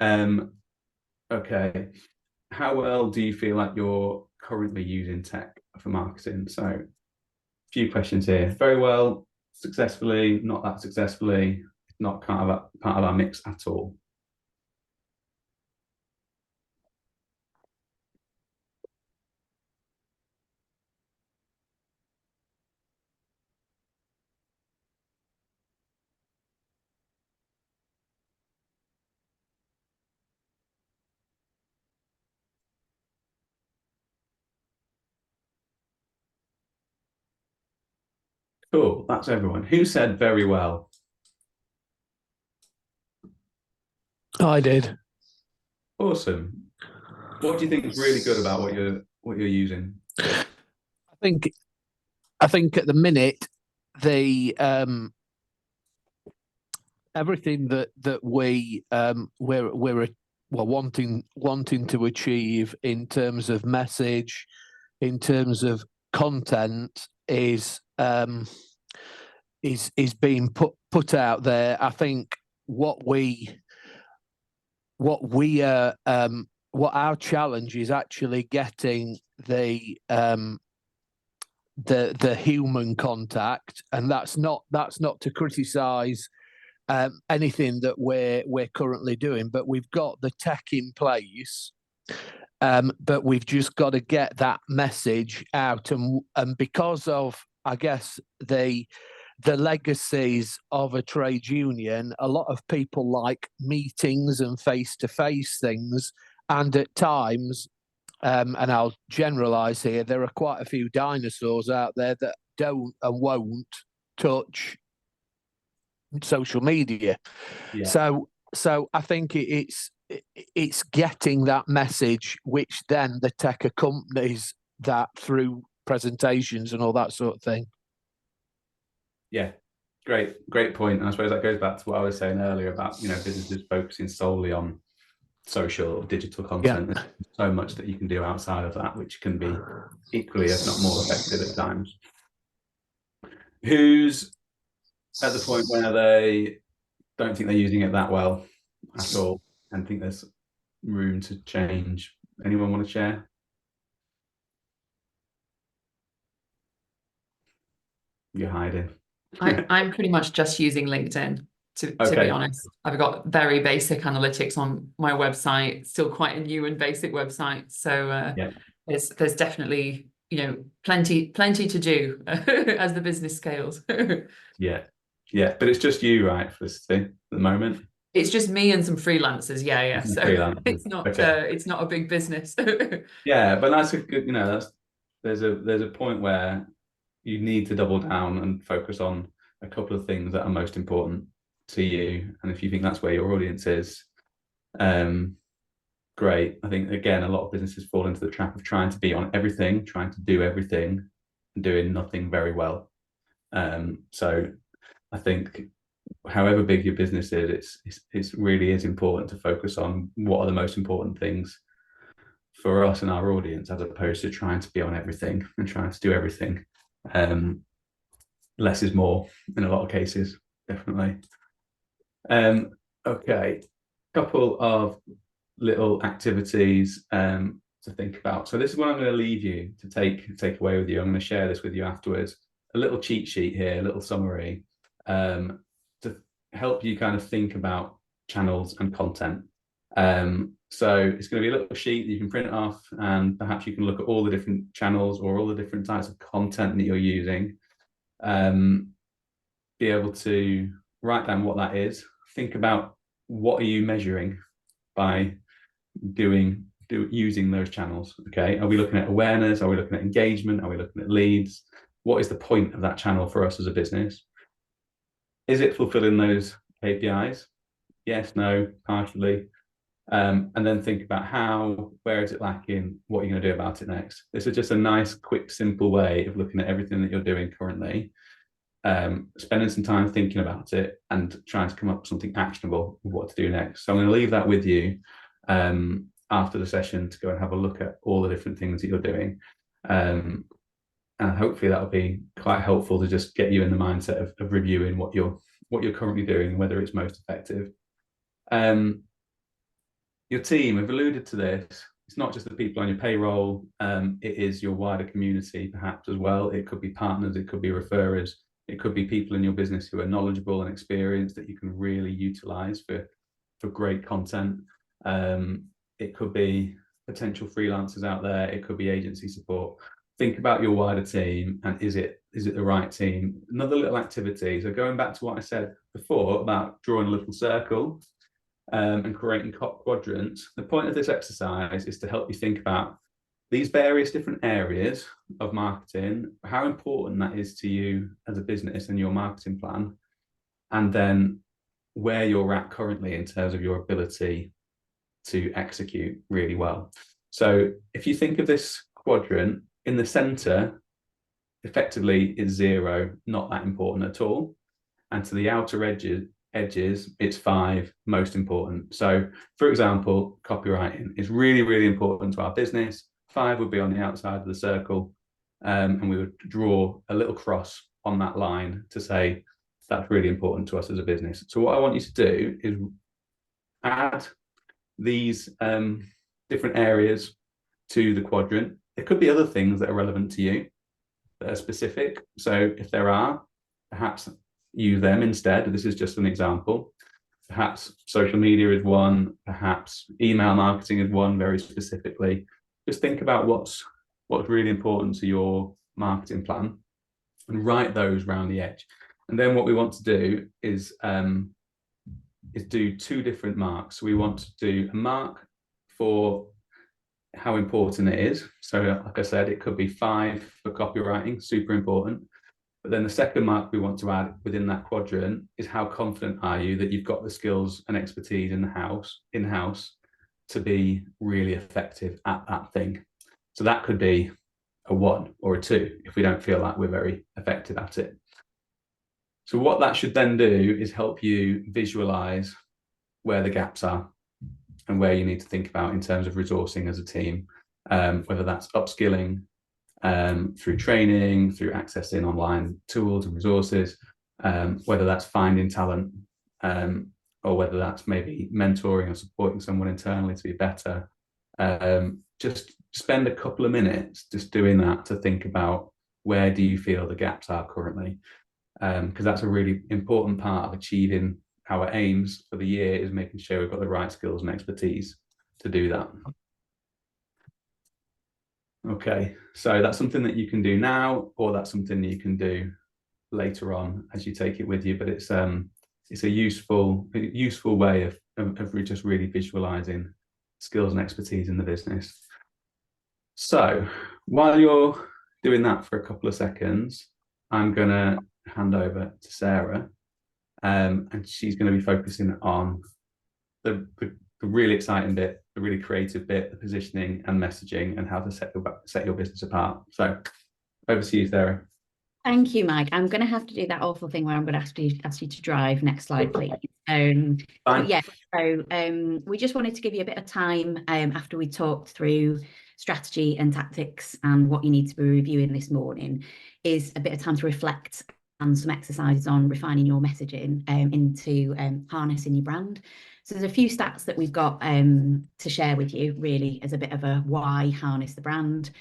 Okay. How well do you feel like you're currently using tech for marketing? So a few questions here. Very well, successfully, not that successfully, not part of our mix at all. Cool, that's everyone. Who said very well? I did. Awesome. What do you think is really good about what you're using? I think at the minute everything that we're wanting to achieve in terms of message, in terms of content, is being put out there. I think what our challenge is actually getting the human contact, and that's not to criticize anything that we're currently doing, but we've got the tech in place, but we've just got to get that message out, and because of, I guess, the legacies of a trade union, a lot of people like meetings and face-to-face things, and at times, and I'll generalize here, there are quite a few dinosaurs out there that don't and won't touch social media. Yeah. So I think it's getting that message, which then the tech accompanies that through presentations and all that sort of thing. Yeah, great point. And I suppose that goes back to what I was saying earlier about, businesses focusing solely on social or digital content. There's so much that you can do outside of that, which can be equally, if not more effective at times. Who's at the point where they don't think they're using it that well at all and think there's room to change? Anyone want to share? You're hiding. I'm pretty much just using LinkedIn to be honest. I've got very basic analytics on my website, still quite a new and basic website. So there's definitely, plenty to do as the business scales. Yeah. But it's just you, right, for this thing at the moment? It's just me and some freelancers. Yeah. So it's not a big business. Yeah, but that's a good, there's a point where you need to double down and focus on a couple of things that are most important to you. And if you think that's where your audience is, great. I think, again, a lot of businesses fall into the trap of trying to be on everything, trying to do everything, and doing nothing very well. So I think however big your business is, it really is important to focus on what are the most important things for us and our audience, as opposed to trying to be on everything and trying to do everything. Less is more in a lot of cases, definitely. Okay, couple of little activities to think about. So this is what I'm going to leave you to take away with you. I'm going to share this with you afterwards. A little cheat sheet here, a little summary to help you kind of think about channels and content. So it's going to be a little sheet that you can print it off, and perhaps you can look at all the different channels or all the different types of content that you're using. Be able to write down what that is. Think about what are you measuring by using those channels. Okay, are we looking at awareness? Are we looking at engagement? Are we looking at leads? What is the point of that channel for us as a business? Is it fulfilling those KPIs? Yes, no, partially. And then think about where is it lacking? What are you going to do about it next? This is just a nice, quick, simple way of looking at everything that you're doing currently, spending some time thinking about it and trying to come up with something actionable of what to do next. So I'm going to leave that with you after the session to go and have a look at all the different things that you're doing. And hopefully that'll be quite helpful to just get you in the mindset of reviewing what you're currently doing and whether it's most effective. Your team, we've alluded to this. It's not just the people on your payroll. It is your wider community, perhaps, as well. It could be partners, it could be referrers, it could be people in your business who are knowledgeable and experienced that you can really utilize for great content. It could be potential freelancers out there. It could be agency support. Think about your wider team, and is it the right team? Another little activity. So going back to what I said before about drawing a little circle and creating quadrants, the point of this exercise is to help you think about these various different areas of marketing, how important that is to you as a business and your marketing plan, and then where you're at currently in terms of your ability to execute really well. So if you think of this quadrant, in the center, effectively is 0, not that important at all. And to the outer edges, it's 5, most important. So for example, copywriting is really, really important to our business. 5 would be on the outside of the circle. And we would draw a little cross on that line to say that's really important to us as a business. So what I want you to do is add these different areas to the quadrant. There could be other things that are relevant to you that are specific. So if there are, perhaps use them instead. This is just an example. Perhaps social media is one, perhaps email marketing is one, very specifically. Just think about what's really important to your marketing plan and write those around the edge. And then what we want to do is do 2 different marks. So we want to do a mark for how important it is. So like I said, it could be 5 for copywriting, super important. But then the second mark we want to add within that quadrant is how confident are you that you've got the skills and expertise in-house to be really effective at that thing. So that could be a 1 or a 2 if we don't feel like we're very effective at it. So what that should then do is help you visualize where the gaps are and where you need to think about in terms of resourcing as a team, whether that's upskilling through training, through accessing online tools and resources, whether that's finding talent, or whether that's maybe mentoring or supporting someone internally to be better. Just spend a couple of minutes just doing that to think about where do you feel the gaps are currently, because that's a really important part of achieving our aims for the year, is making sure we've got the right skills and expertise to do that. Okay, so that's something that you can do now, or that's something that you can do later on as you take it with you. But it's a useful way of just really visualizing skills and expertise in the business. So while you're doing that for a couple of seconds, I'm gonna hand over to Sarah, and she's going to be focusing on the really exciting bit, the really creative bit, the positioning and messaging, and how to set your business apart. So over to you, Sarah. Thank you, Mike. I'm going to have to do that awful thing where I'm going to ask you to drive. Next slide, please. But yeah, so we just wanted to give you a bit of time after we talked through strategy and tactics and what you need to be reviewing this morning, is a bit of time to reflect and some exercises on refining your messaging into harnessing your brand. So there's a few stats that we've got to share with you, really, as a bit of a why harness the brand.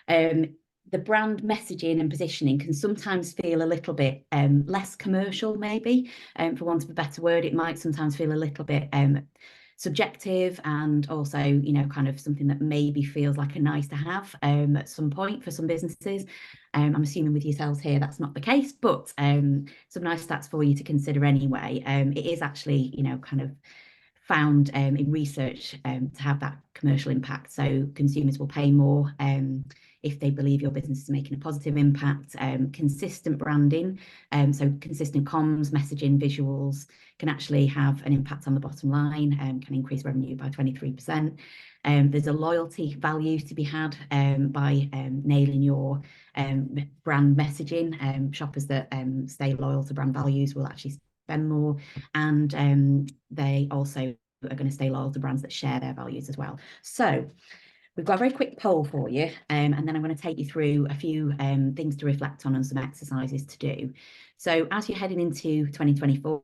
The brand messaging and positioning can sometimes feel a little bit less commercial, maybe, for want of a better word. It might sometimes feel a little bit subjective, and also, you know, kind of something that maybe feels like a nice to have at some point for some businesses. I'm assuming with yourselves here that's not the case, but some nice stats for you to consider anyway. It is actually, you know, kind of found in research to have that commercial impact. So consumers will pay more if they believe your business is making a positive impact. Consistent branding, so consistent comms, messaging, visuals can actually have an impact on the bottom line, can increase revenue by 23%. There's a loyalty value to be had by nailing your brand messaging. Shoppers that stay loyal to brand values will actually spend more, and they also are going to stay loyal to brands that share their values as well. So we've got a very quick poll for you, and then I'm going to take you through a few things to reflect on and some exercises to do. So as you're heading into 2024,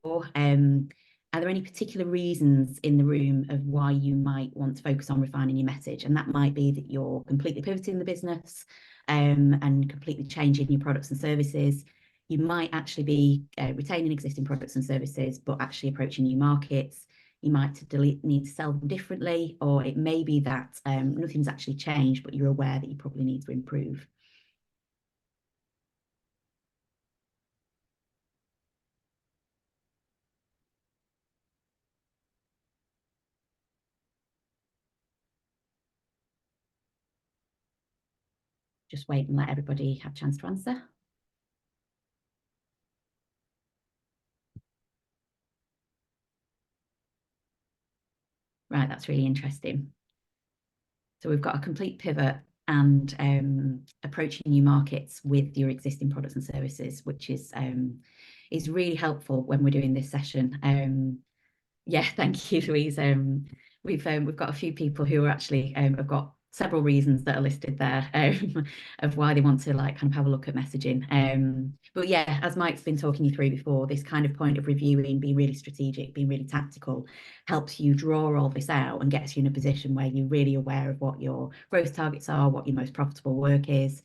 are there any particular reasons in the room of why you might want to focus on refining your message? And that might be that you're completely pivoting the business and completely changing your products and services. You might actually be retaining existing products and services, but actually approaching new markets. You might need to sell them differently, or it may be that nothing's actually changed, but you're aware that you probably need to improve. Just wait and let everybody have a chance to answer. Right, that's really interesting. So we've got a complete pivot and approaching new markets with your existing products and services, which is really helpful when we're doing this session. Yeah, thank you, Louise. We've got a few people who are actually have got several reasons that are listed there of why they want to like kind of have a look at messaging. But yeah, as Mike's been talking you through before, this kind of point of reviewing, being really strategic, being really tactical, helps you draw all this out and gets you in a position where you're really aware of what your growth targets are, what your most profitable work is,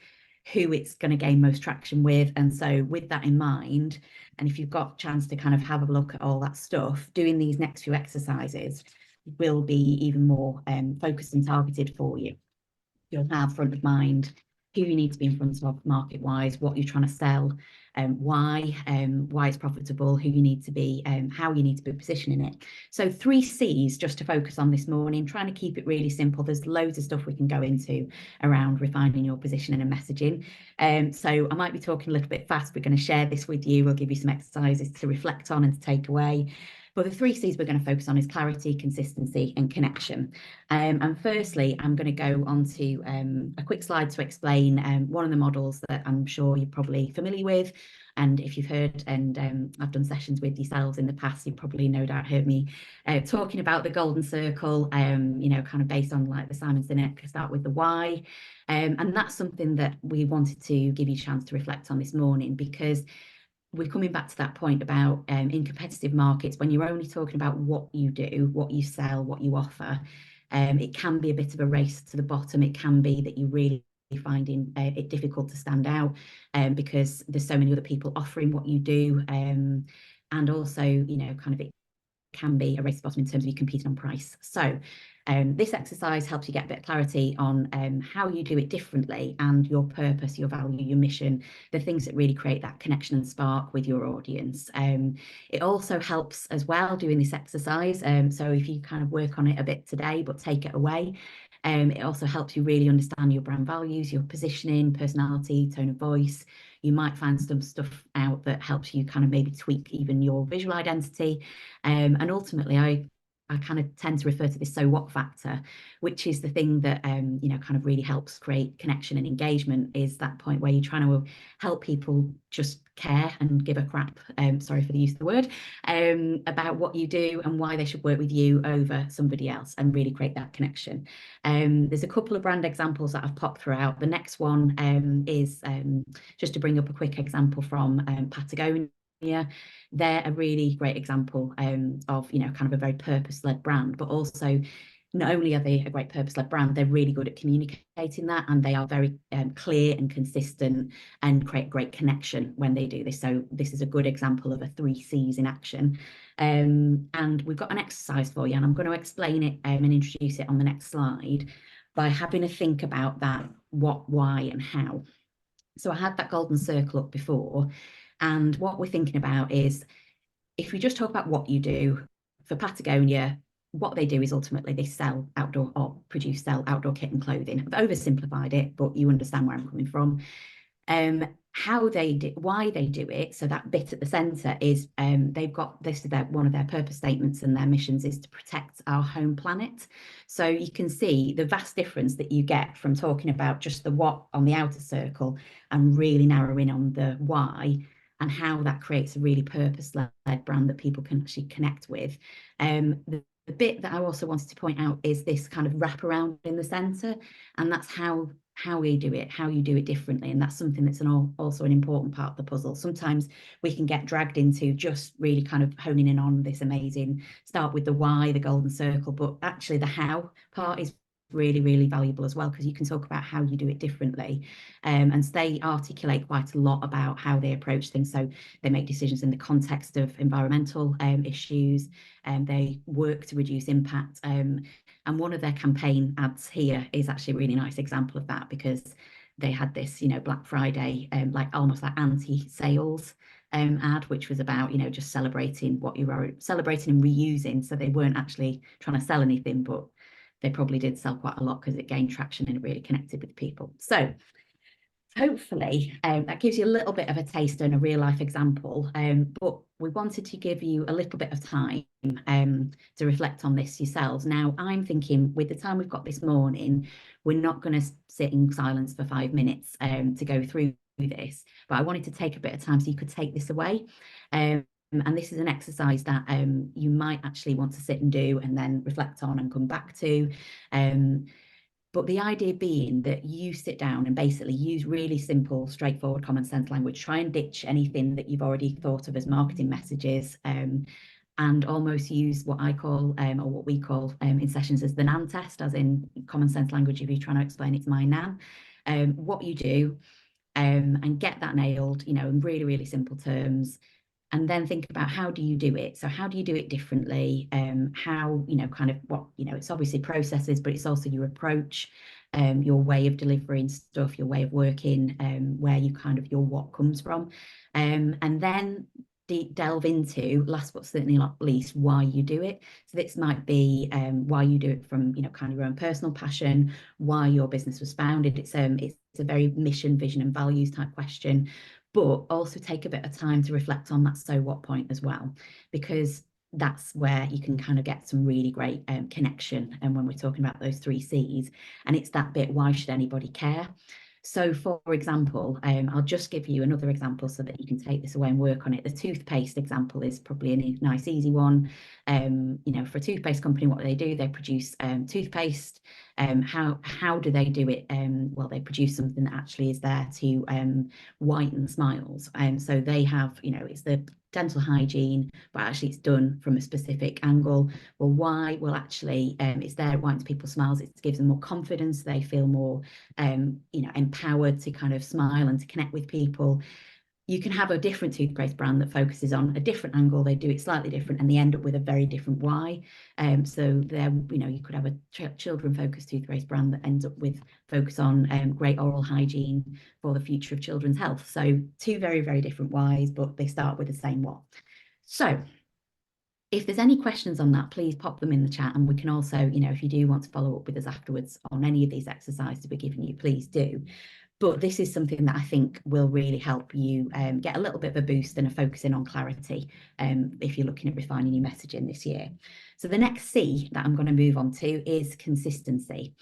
who it's going to gain most traction with. And so with that in mind, and if you've got a chance to kind of have a look at all that stuff, doing these next few exercises will be even more focused and targeted for you. You'll have front of mind who you need to be in front of market-wise, what you're trying to sell, why it's profitable, who you need to be, how you need to be positioning it. So 3 C's just to focus on this morning, trying to keep it really simple. There's loads of stuff we can go into around refining your positioning and messaging. So I might be talking a little bit fast. We're going to share this with you. We'll give you some exercises to reflect on and to take away. But the 3 C's we're going to focus on is clarity, consistency, and connection. And firstly, I'm going to go on to a quick slide to explain one of the models that I'm sure you're probably familiar with. And if you've heard, and I've done sessions with yourselves in the past, you've probably no doubt heard me talking about the golden circle, you know, kind of based on like the Simon Sinek, start with the why. And that's something that we wanted to give you a chance to reflect on this morning, because we're coming back to that point about in competitive markets, when you're only talking about what you do, what you sell, what you offer, it can be a bit of a race to the bottom. It can be that you really finding it difficult to stand out because there's so many other people offering what you do, and also, you know, kind of it can be a race to the bottom in terms of you competing on price. So this exercise helps you get a bit of clarity on how you do it differently, and your purpose, your value, your mission, the things that really create that connection and spark with your audience. It also helps as well doing this exercise. So if you kind of work on it a bit today, but take it away, it also helps you really understand your brand values, your positioning, personality, tone of voice. You might find some stuff out that helps you kind of maybe tweak even your visual identity. And ultimately, I kind of tend to refer to this so what factor, which is the thing that, you know, kind of really helps create connection and engagement, is that point where you're trying to help people just care and give a crap, sorry for the use of the word, about what you do and why they should work with you over somebody else, and really create that connection. There's a couple of brand examples that I've popped throughout. The next one is just to bring up a quick example from Patagonia. They're a really great example of, you know, kind of a very purpose-led brand, but also not only are they a great purpose-led brand, they're really good at communicating that, and they are very clear and consistent and create great connection when they do this. So this is a good example of a 3 C's in action. And we've got an exercise for you, and I'm going to explain it and introduce it on the next slide by having a think about that what, why, and how. So I had that golden circle up before, and what we're thinking about is, if we just talk about what you do, for Patagonia, what they do is ultimately they sell outdoor, or sell outdoor kit and clothing. I've oversimplified it, but you understand where I'm coming from. How they do, why they do it. So that bit at the center is they've got this, one of their purpose statements and their missions is to protect our home planet. So you can see the vast difference that you get from talking about just the what on the outer circle and really narrowing on the why, and how that creates a really purpose-led brand that people can actually connect with. The bit that I also wanted to point out is this kind of wraparound in the center, and that's how we do it, how you do it differently. And that's something that's also an important part of the puzzle. Sometimes we can get dragged into just really kind of honing in on this amazing, start with the why, the golden circle, but actually the how part is really, really valuable as well, because you can talk about how you do it differently. And they articulate quite a lot about how they approach things. So they make decisions in the context of environmental issues, and they work to reduce impact. And one of their campaign ads here is actually a really nice example of that, because they had this, you know, Black Friday, like almost like anti-sales ad, which was about, you know, just celebrating what you are celebrating and reusing. So they weren't actually trying to sell anything, but they probably did sell quite a lot because it gained traction and it really connected with people. So hopefully that gives you a little bit of a taste and a real life example, but we wanted to give you a little bit of time to reflect on this yourselves. Now, I'm thinking with the time we've got this morning, we're not going to sit in silence for 5 minutes to go through this, but I wanted to take a bit of time so you could take this away. And this is an exercise that you might actually want to sit and do and then reflect on and come back to. But the idea being that you sit down and basically use really simple, straightforward, common sense language, try and ditch anything that you've already thought of as marketing messages, and almost use what I call, or what we call in sessions as the NAN test, as in common sense language, if you're trying to explain it to my NAN, what you do, and get that nailed, you know, in really, really simple terms. And then think about, how do you do it? So how do you do it differently? How, you know, kind of what, you know, it's obviously processes, but it's also your approach, your way of delivering stuff, your way of working, where you kind of, your what comes from. And then delve into, last but certainly not least, why you do it. So this might be why you do it from, you know, kind of your own personal passion, why your business was founded. It's a very mission, vision, and values type question. But also take a bit of time to reflect on that so what point as well, because that's where you can kind of get some really great connection. And when we're talking about those 3 C's, and it's that bit, why should anybody care? So for example, I'll just give you another example so that you can take this away and work on it. The toothpaste example is probably a nice, easy one. You know, for a toothpaste company, what do? They produce toothpaste. How do they do it? Well, they produce something that actually is there to whiten smiles. So they have, you know, it's the dental hygiene, but actually it's done from a specific angle. Well, why? Well, actually, it's there, it whitens people's smiles. It gives them more confidence. They feel more, you know, empowered to kind of smile and to connect with people. You can have a different toothpaste brand that focuses on a different angle. They do it slightly different, and they end up with a very different why. So there, you know, you could have a children-focused toothpaste brand that ends up with focus on great oral hygiene for the future of children's health. So 2 very, very different whys, but they start with the same what. So if there's any questions on that, please pop them in the chat, and we can also, you know, if you do want to follow up with us afterwards on any of these exercises we're giving you, please do. But this is something that I think will really help you get a little bit of a boost and a focusing on clarity if you're looking at refining your messaging this year. So the next C that I'm going to move on to is consistency.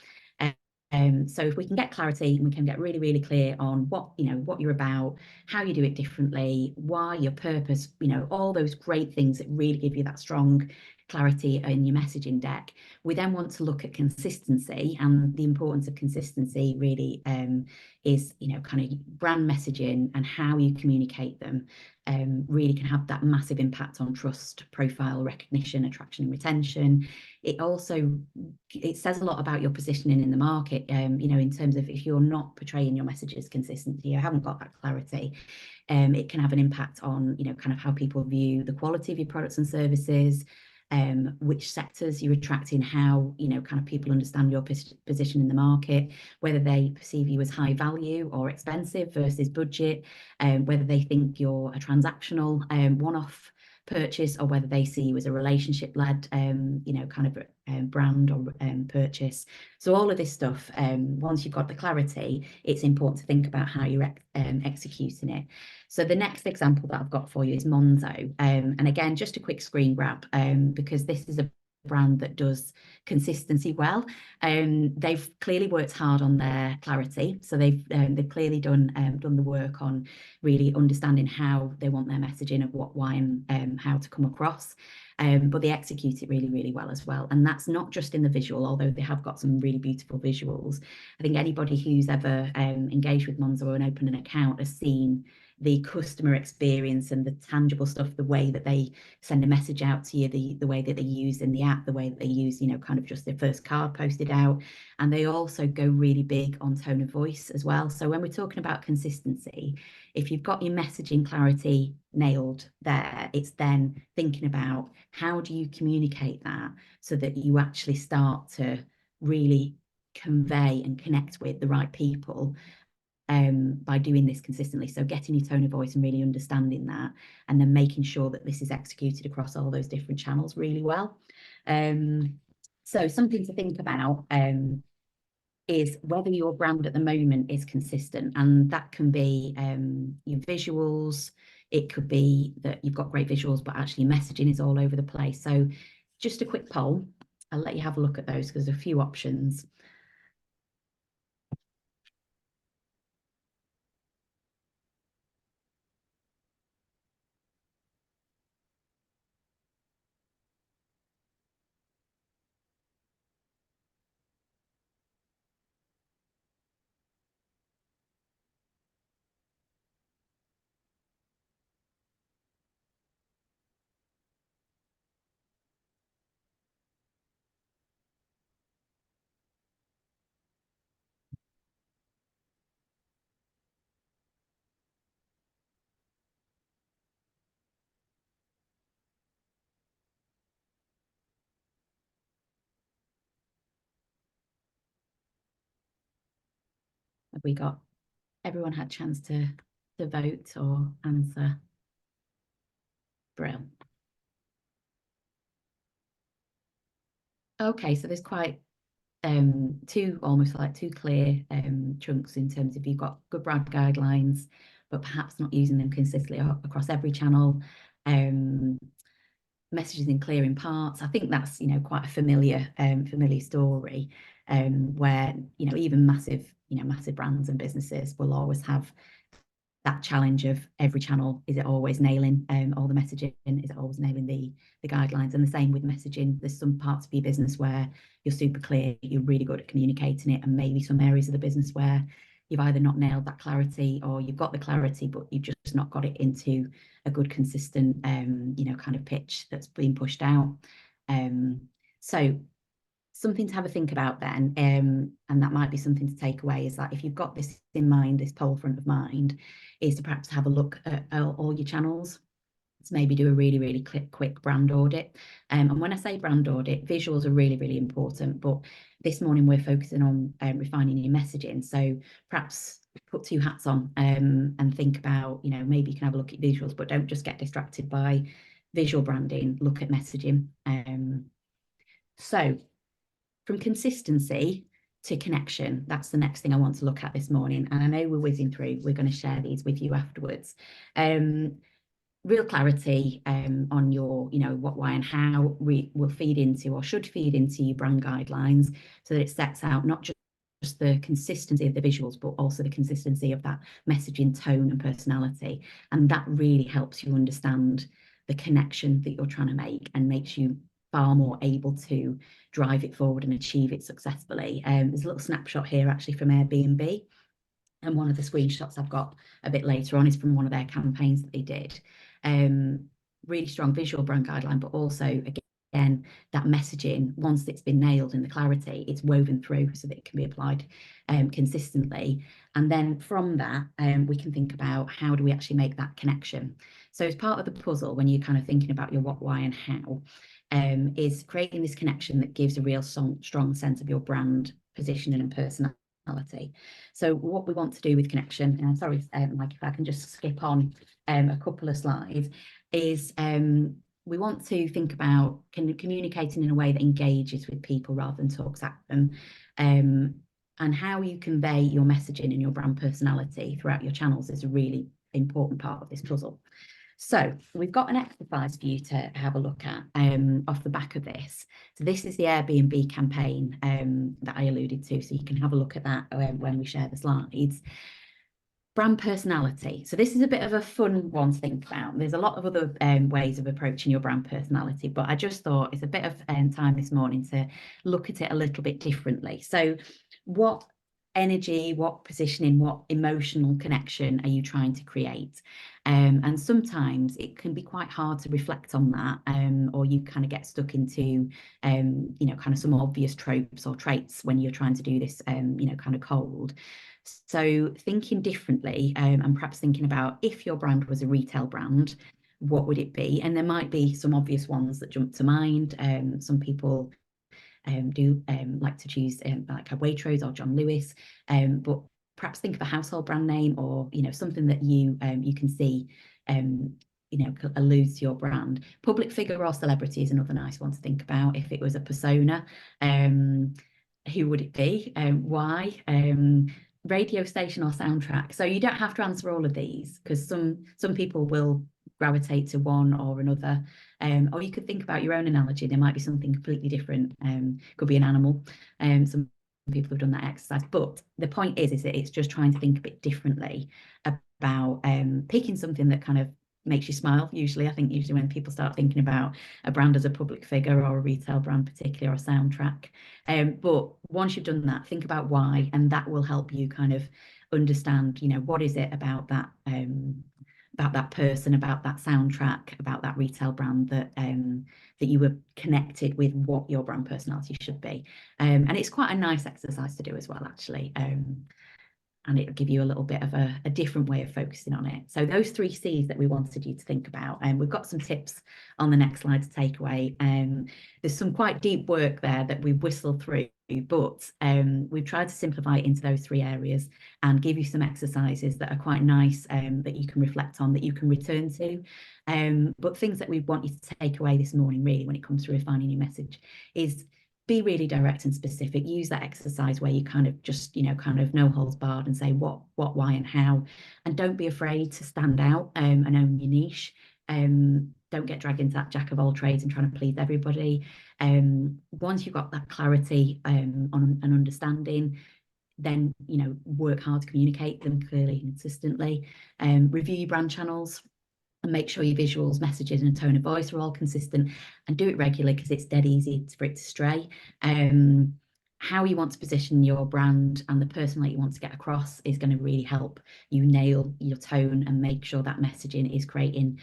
So if we can get clarity and we can get really, really clear on what, you know, what you're about, how you do it differently, why, your purpose, you know, all those great things that really give you that strong clarity in your messaging deck. We then want to look at consistency, and the importance of consistency really is, you know, kind of brand messaging and how you communicate them really can have that massive impact on trust, profile, recognition, attraction and retention. It also, it says a lot about your positioning in the market, you know, in terms of if you're not portraying your messages consistently, you haven't got that clarity. It can have an impact on, you know, kind of how people view the quality of your products and services, which sectors you're attracting, how, you know, kind of people understand your position in the market, whether they perceive you as high value or expensive versus budget, whether they think you're a transactional one-off purchase, or whether they see you as a relationship-led, you know, kind of brand or purchase. So all of this stuff, once you've got the clarity, it's important to think about how you're executing it. So the next example that I've got for you is Monzo. And again, just a quick screen grab, because this is a brand that does consistency well. They've clearly worked hard on their clarity. So they've clearly done the work on really understanding how they want their messaging of what, why, and how to come across. But they execute it really, really well as well. And that's not just in the visual, although they have got some really beautiful visuals. I think anybody who's ever engaged with Monzo and opened an account has seen the customer experience and the tangible stuff, the way that they send a message out to you, the way that they use in the app, the way that they use, you know, kind of just their first card posted out. And they also go really big on tone of voice as well. So when we're talking about consistency, if you've got your messaging clarity nailed there, it's then thinking about how do you communicate that so that you actually start to really convey and connect with the right people by doing this consistently. So getting your tone of voice and really understanding that, and then making sure that this is executed across all those different channels really well. So something to think about is whether your brand at the moment is consistent, and that can be your visuals. It could be that you've got great visuals, but actually messaging is all over the place. So just a quick poll. I'll let you have a look at those because there's a few options. Have we got everyone had a chance to vote or answer? Brill. Okay, so there's quite almost like two clear chunks in terms of you've got good brand guidelines, but perhaps not using them consistently across every channel. messages in clear in parts. I think that's, you know, quite a familiar story, where, you know, even massive brands and businesses will always have that challenge of every channel. Is it always nailing all the messaging? Is it always nailing the guidelines? And the same with messaging. There's some parts of your business where you're super clear, you're really good at communicating it, and maybe some areas of the business where you've either not nailed that clarity, or you've got the clarity but you've just not got it into a good, consistent you know, kind of pitch that's being pushed out. So something to have a think about then, and that might be something to take away, is that if you've got this in mind, this pole front of mind, is to perhaps have a look at all your channels. To maybe do a really quick brand audit. And when I say brand audit, visuals are really important, but this morning we're focusing on refining your messaging. So perhaps put two hats on and think about, you know, maybe you can have a look at visuals, but don't just get distracted by visual branding, look at messaging. So from consistency to connection, that's the next thing I want to look at this morning. And I know we're whizzing through, we're going to share these with you afterwards. Real clarity on your, you know, what, why and how will feed into, or should feed into, your brand guidelines, so that it sets out not just the consistency of the visuals, but also the consistency of that messaging, tone and personality. And that really helps you understand the connection that you're trying to make, and makes you far more able to drive it forward and achieve it successfully. There's a little snapshot here actually from Airbnb, and one of the screenshots I've got a bit later on is from one of their campaigns that they did. Really strong visual brand guideline, but also again that messaging, once it's been nailed in the clarity, it's woven through so that it can be applied consistently. And then from that, we can think about how do we actually make that connection. So as part of the puzzle, when you're kind of thinking about your what, why and how, is creating this connection that gives a real strong sense of your brand positioning and personality. So what we want to do with connection, and I'm sorry, Mike, if I can just skip on a couple of slides, is we want to think about communicating in a way that engages with people rather than talks at them, and how you convey your messaging and your brand personality throughout your channels is a really important part of this puzzle. So we've got an exercise for you to have a look at off the back of this. So this is the Airbnb campaign that I alluded to, so you can have a look at that when we share the slides. Brand personality. So this is a bit of a fun one to think about. There's a lot of other ways of approaching your brand personality, but I just thought it's a bit of time this morning to look at it a little bit differently. So what energy, what positioning, what emotional connection are you trying to create? And sometimes it can be quite hard to reflect on that, or you kind of get stuck into, you know, kind of some obvious tropes or traits when you're trying to do this, you know, kind of cold. So thinking differently, and perhaps thinking about, if your brand was a retail brand, what would it be? And there might be some obvious ones that jump to mind. Some people do like to choose like a Waitrose or John Lewis, but perhaps think of a household brand name, or, you know, something that you can see you know, alludes to your brand. Public figure or celebrity is another nice one to think about. If it was a persona, who would it be? Why? Radio station or soundtrack. So you don't have to answer all of these, because some people will gravitate to one or another, or you could think about your own analogy. There might be something completely different. Could be an animal. Some people have done that exercise, but the point is that it's just trying to think a bit differently about picking something that kind of makes you smile. Usually when people start thinking about a brand as a public figure or a retail brand particularly, or a soundtrack, but once you've done that, think about why, and that will help you kind of understand, you know, what is it about that person, about that soundtrack, about that retail brand that that you were connected with, what your brand personality should be. And it's quite a nice exercise to do as well, actually. And it'll give you a little bit of a different way of focusing on it. So those 3 C's that we wanted you to think about, and we've got some tips on the next slide to take away. There's some quite deep work there that we've whistled through, but we've tried to simplify it into those 3 areas and give you some exercises that are quite nice, that you can reflect on, that you can return to. But things that we want you to take away this morning, really, when it comes to refining your message, is be really direct and specific. Use that exercise where you kind of just, you know, kind of no holds barred and say what, why and how. And don't be afraid to stand out and own your niche. don't get dragged into that jack of all trades and trying to please everybody. Once you've got that clarity on an understanding, then work hard to communicate them clearly and consistently. Review your brand channels and make sure your visuals, messages, and tone of voice are all consistent, and do it regularly, because it's dead easy for it to stray. How you want to position your brand and the person that you want to get across is going to really help you nail your tone and make sure that messaging is creating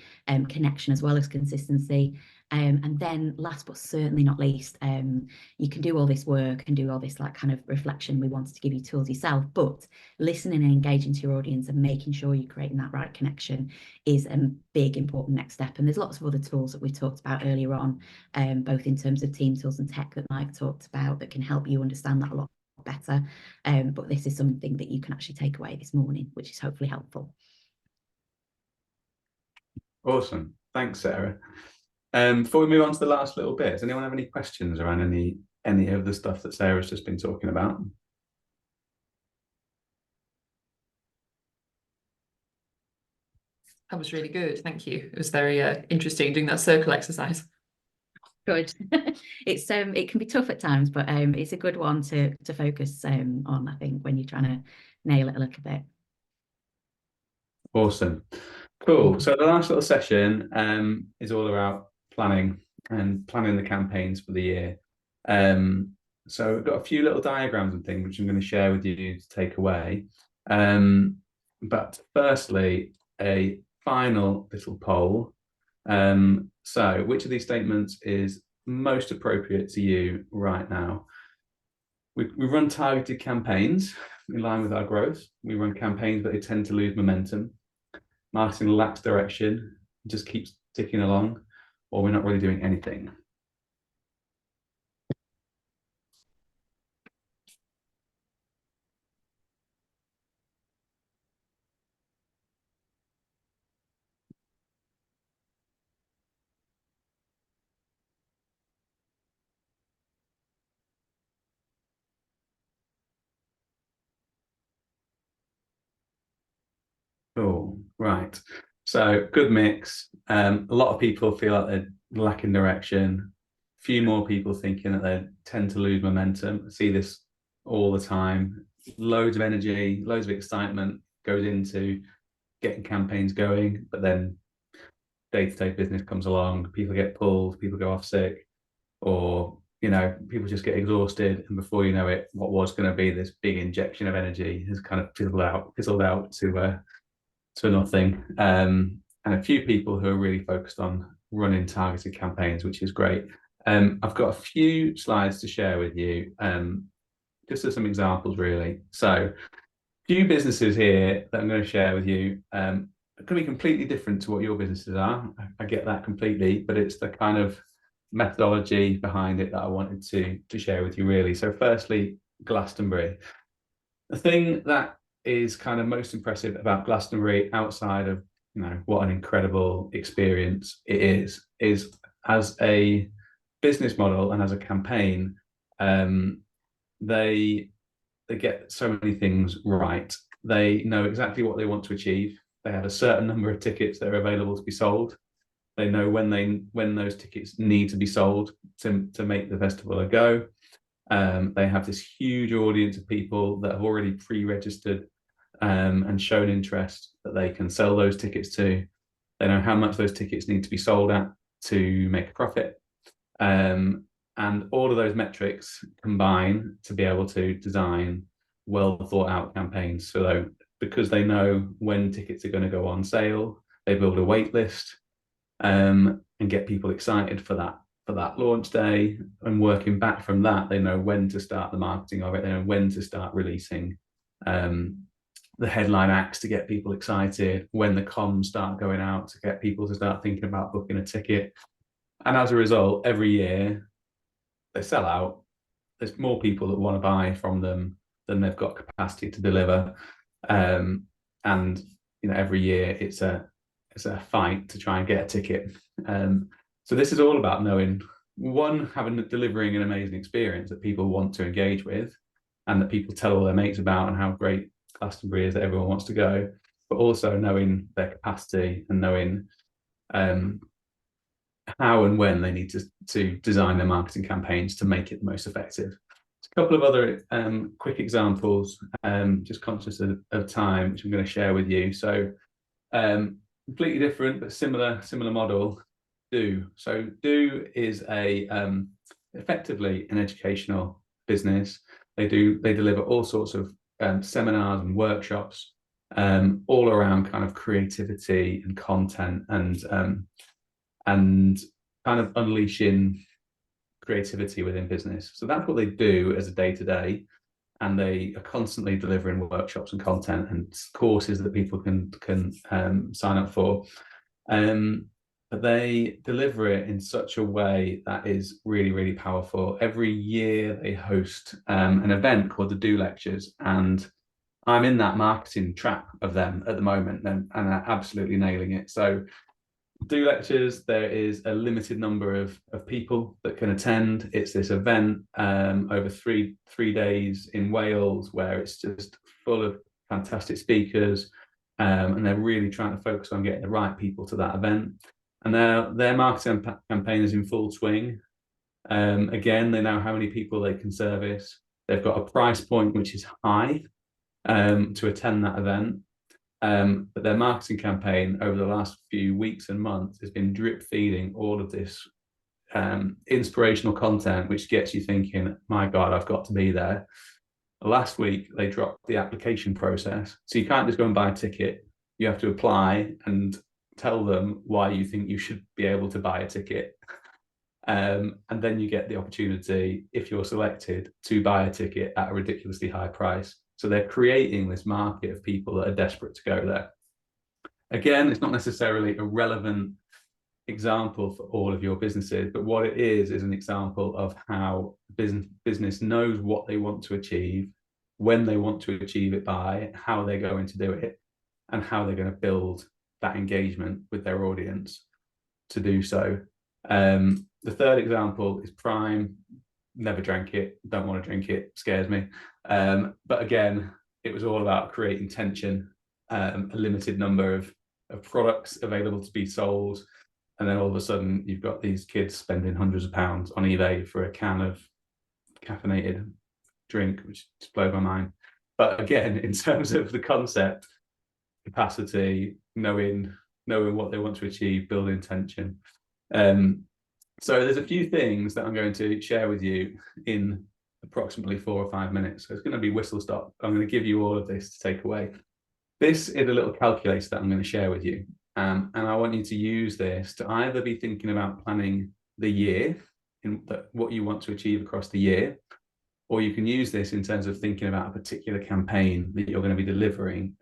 connection as well as consistency. And then last but certainly not least, you can do all this work and do all this like kind of reflection. We wanted to give you tools yourself, but listening and engaging to your audience and making sure you're creating that right connection is a big important next step. And there's lots of other tools that we talked about earlier on, both in terms of team tools and tech that Mike talked about, that can help you understand that a lot better. But this is something that you can actually take away this morning, which is hopefully helpful. Awesome. Thanks, Sarah. Before we move on to the last little bit, does anyone have any questions around any of the stuff that Sarah's just been talking about? That was really good. Thank you. It was very interesting doing that circle exercise. Good. It can be tough at times, but it's a good one to focus on, I think, when you're trying to nail it a little bit. Awesome. Cool. So the last little session is all about planning the campaigns for the year. So we've got a few little diagrams and things which I'm going to share with you to take away. But firstly, a final little poll. So which of these statements is most appropriate to you right now? We run targeted campaigns in line with our growth. We run campaigns, but they tend to lose momentum. Marketing lacks direction, just keeps ticking along, or we're not really doing anything. Cool. Right. So good mix. A lot of people feel like they're lacking direction. A few more people thinking that they tend to lose momentum. I see this all the time. Loads of energy, loads of excitement goes into getting campaigns going, but then day-to-day business comes along, people get pulled, people go off sick, or people just get exhausted, and before you know it, what was going to be this big injection of energy has kind of fizzled out to nothing. And a few people who are really focused on running targeted campaigns, which is great. I've got a few slides to share with you, just as some examples, really. So, few businesses here that I'm going to share with you are going to be completely different to what your businesses are. I get that completely, but it's the kind of methodology behind it that I wanted to share with you, really. So, firstly, Glastonbury. The thing that is kind of most impressive about Glastonbury, outside of what an incredible experience it is as a business model and as a campaign, they get so many things right. They know exactly what they want to achieve. They have a certain number of tickets that are available to be sold. They know when those tickets need to be sold to make the festival a go. They have this huge audience of people that have already pre-registered and shown interest that they can sell those tickets to. They know how much those tickets need to be sold at to make a profit. And all of those metrics combine to be able to design well thought out campaigns. So because they know when tickets are going to go on sale, they build a wait list and get people excited for that launch day. And working back from that, they know when to start the marketing of it. They know when to start releasing the headline acts to get people excited, when the comms start going out to get people to start thinking about booking a ticket. And as a result, every year they sell out. There's more people that want to buy from them than they've got capacity to deliver. And every year it's a fight to try and get a ticket. So this is all about knowing, delivering an amazing experience that people want to engage with, and that people tell all their mates about, and how great Glastonbury is that everyone wants to go, but also knowing their capacity and knowing how and when they need to design their marketing campaigns to make it the most effective. A couple of other quick examples, just conscious of time, which I'm going to share with you. So completely different but similar model. So Do is effectively an educational business. They deliver all sorts of seminars and workshops all around kind of creativity and content and kind of unleashing creativity within business. So that's what they do as a day-to-day, and they are constantly delivering workshops and content and courses that people can sign up for. But they deliver it in such a way that is really, really powerful. Every year they host an event called the Do Lectures, and I'm in that marketing trap of them at the moment, and are absolutely nailing it. So Do Lectures, there is a limited number of people that can attend. It's this event over three days in Wales, where it's just full of fantastic speakers, and they're really trying to focus on getting the right people to that event. And their marketing campaign is in full swing. Again, they know how many people they can service. They've got a price point which is high to attend that event. But their marketing campaign over the last few weeks and months has been drip feeding all of this inspirational content, which gets you thinking, my God, I've got to be there. Last week, they dropped the application process. So you can't just go and buy a ticket. You have to apply and tell them why you think you should be able to buy a ticket. And then you get the opportunity, if you're selected, to buy a ticket at a ridiculously high price. So they're creating this market of people that are desperate to go there. Again, it's not necessarily a relevant example for all of your businesses, but what it is an example of how business knows what they want to achieve, when they want to achieve it by, how they're going to do it, and how they're going to build that engagement with their audience to do so. The third example is Prime. Never drank it, don't want to drink it, scares me. But again, it was all about creating tension, a limited number of products available to be sold. And then all of a sudden, you've got these kids spending hundreds of pounds on eBay for a can of caffeinated drink, which just blew my mind. But again, in terms of the concept, capacity, knowing what they want to achieve, building tension. So there's a few things that I'm going to share with you in approximately 4 or 5 minutes. So it's going to be whistle stop. I'm going to give you all of this to take away. This is a little calculator that I'm going to share with you. And I want you to use this to either be thinking about planning the year, what you want to achieve across the year, or you can use this in terms of thinking about a particular campaign that you're going to be delivering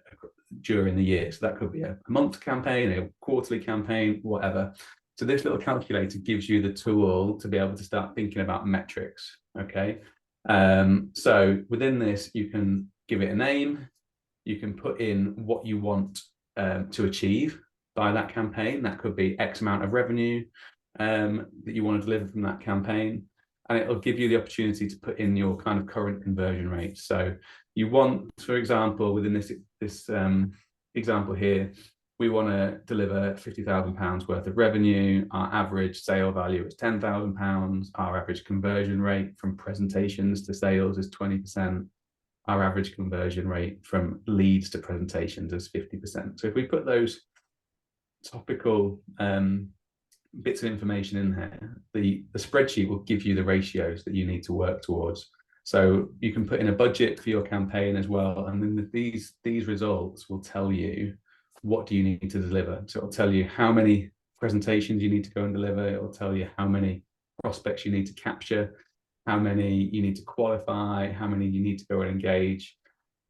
during the year. So that could be a month campaign, a quarterly campaign, whatever. So this little calculator gives you the tool to be able to start thinking about metrics, okay? So within this, you can give it a name, you can put in what you want to achieve by that campaign. That could be X amount of revenue that you want to deliver from that campaign. And it'll give you the opportunity to put in your kind of current conversion rate. So you want, for example, within this example here, we want to deliver £50,000 worth of revenue. Our average sale value is £10,000. Our average conversion rate from presentations to sales is 20%. Our average conversion rate from leads to presentations is 50%. So if we put those topical bits of information in there, the spreadsheet will give you the ratios that you need to work towards. So you can put in a budget for your campaign as well. And then these results will tell you, what do you need to deliver? So it'll tell you how many presentations you need to go and deliver. It'll tell you how many prospects you need to capture, how many you need to qualify, how many you need to go and engage.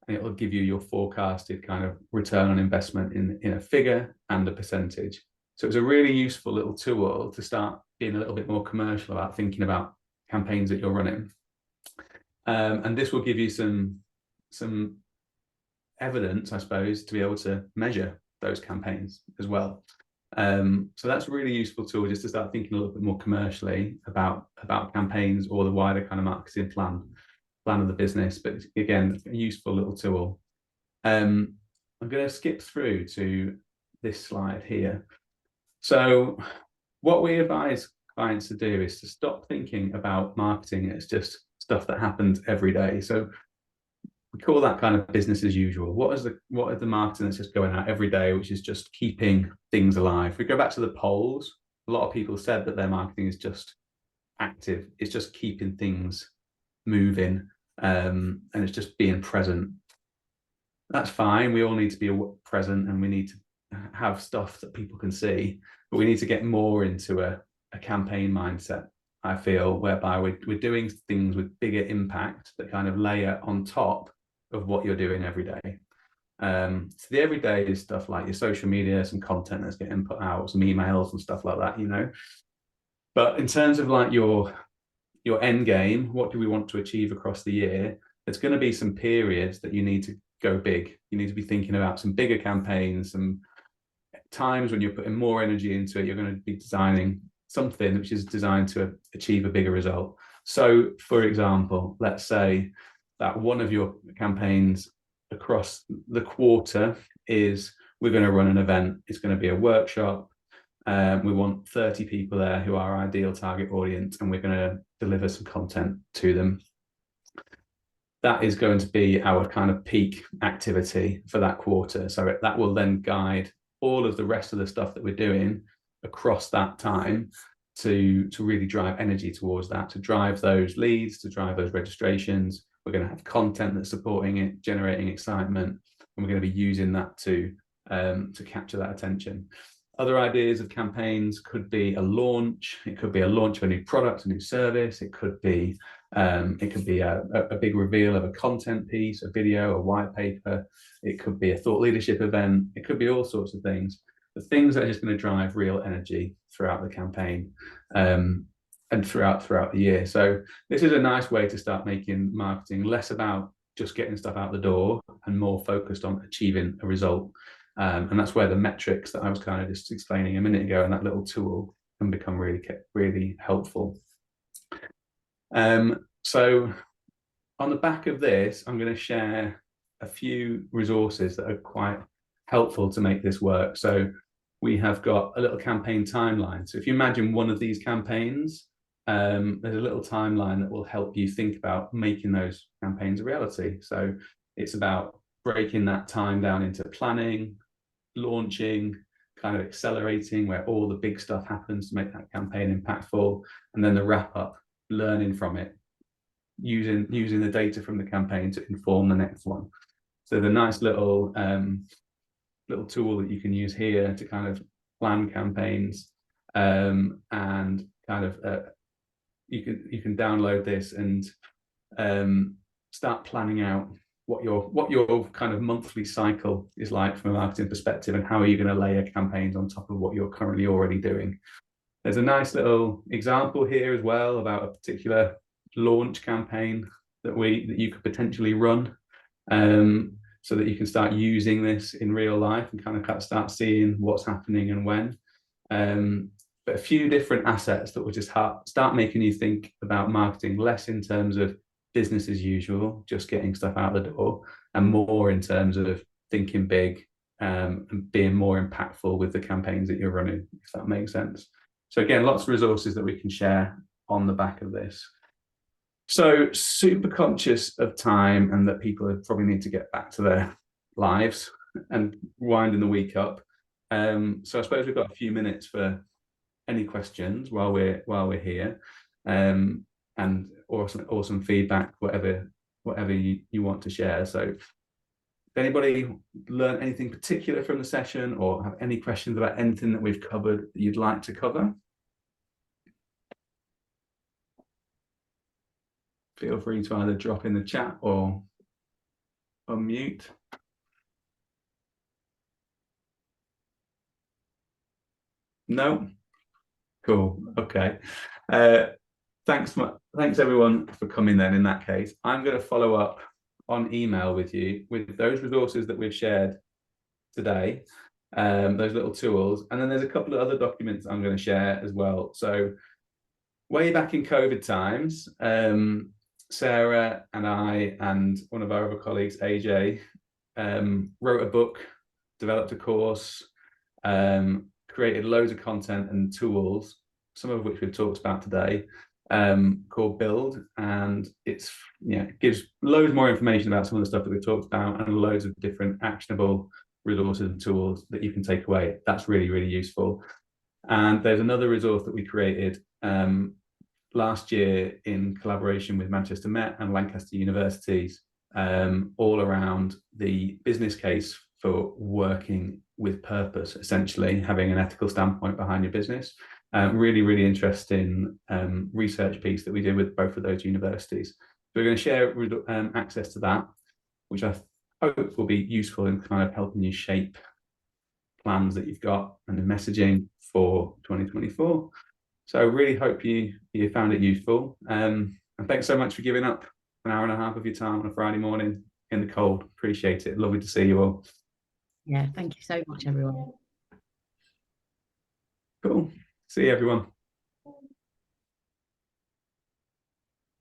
And it'll give you your forecasted kind of return on investment in a figure and a percentage. So it's a really useful little tool to start being a little bit more commercial about thinking about campaigns that you're running. And this will give you some evidence, I suppose, to be able to measure those campaigns as well. So that's a really useful tool just to start thinking a little bit more commercially about campaigns or the wider kind of marketing plan of the business. But again, a useful little tool. I'm going to skip through to this slide here. So what we advise clients to do is to stop thinking about marketing as just stuff that happens every day. So we call that kind of business as usual. What is the marketing that's just going out every day, which is just keeping things alive? If we go back to the polls, a lot of people said that their marketing is just active. It's just keeping things moving, and it's just being present. That's fine. We all need to be present, and we need to have stuff that people can see, but we need to get more into a campaign mindset, I feel, whereby we're doing things with bigger impact that kind of layer on top of what you're doing every day. So the everyday is stuff like your social media, some content that's getting put out, some emails and stuff like that, you know. But in terms of like your end game, what do we want to achieve across the year? There's going to be some periods that you need to go big. You need to be thinking about some bigger campaigns, some times when you're putting more energy into it. You're going to be designing something which is designed to achieve a bigger result. So, for example, let's say that one of your campaigns across the quarter is we're going to run an event. It's going to be a workshop. We want 30 people there who are our ideal target audience, and we're going to deliver some content to them. That is going to be our kind of peak activity for that quarter. So that will then guide all of the rest of the stuff that we're doing across that time to really drive energy towards that, to drive those leads, to drive those registrations. We're going to have content that's supporting it, generating excitement, and we're going to be using that to capture that attention. Other ideas of campaigns could be a launch. It could be a launch of a new product, a new service. It could be a big reveal of a content piece, a video, a white paper. It could be a thought leadership event. It could be all sorts of things. The things that are just going to drive real energy throughout the campaign, and throughout the year. So this is a nice way to start making marketing less about just getting stuff out the door and more focused on achieving a result. And that's where the metrics that I was kind of just explaining a minute ago and that little tool can become really helpful. So on the back of this, I'm going to share a few resources that are quite helpful to make this work. So we have got a little campaign timeline. So if you imagine one of these campaigns, there's a little timeline that will help you think about making those campaigns a reality. So it's about breaking that time down into planning, launching, kind of accelerating where all the big stuff happens to make that campaign impactful, and then the wrap up, learning from it, using the data from the campaign to inform the next one. So the nice little tool that you can use here to kind of plan campaigns, and kind of you can download this and start planning out what your kind of monthly cycle is like from a marketing perspective, and how are you going to layer campaigns on top of what you're currently already doing. There's a nice little example here as well about a particular launch campaign that you could potentially run, so that you can start using this in real life and kind of start seeing what's happening and when. But a few different assets that will just start making you think about marketing less in terms of business as usual, just getting stuff out the door, and more in terms of thinking big, and being more impactful with the campaigns that you're running, if that makes sense. So again, lots of resources that we can share on the back of this. So super conscious of time and that people probably need to get back to their lives and winding the week up. So I suppose we've got a few minutes for any questions while we're here, and or some feedback, whatever you want to share. So if anybody learned anything particular from the session or have any questions about anything that we've covered that you'd like to cover, feel free to either drop in the chat or unmute. No? Cool. Okay. Thanks everyone for coming then. In that case, I'm going to follow up on email with you with those resources that we've shared today, those little tools. And then there's a couple of other documents I'm going to share as well. So way back in COVID times, Sarah and I and one of our other colleagues, AJ, wrote a book, developed a course, created loads of content and tools, some of which we've talked about today, called Build, and it gives loads more information about some of the stuff that we've talked about and loads of different actionable resources and tools that you can take away. That's really, really useful. And there's another resource that we created last year in collaboration with Manchester Met and Lancaster Universities, all around the business case for working with purpose, essentially having an ethical standpoint behind your business. Really, really interesting research piece that we did with both of those universities. So we're going to share access to that, which I hope will be useful in kind of helping you shape plans that you've got and the messaging for 2024. So really hope you found it useful. And thanks so much for giving up an hour and a half of your time on a Friday morning in the cold. Appreciate it. Lovely to see you all. Yeah, thank you so much, everyone. Cool. See you, everyone.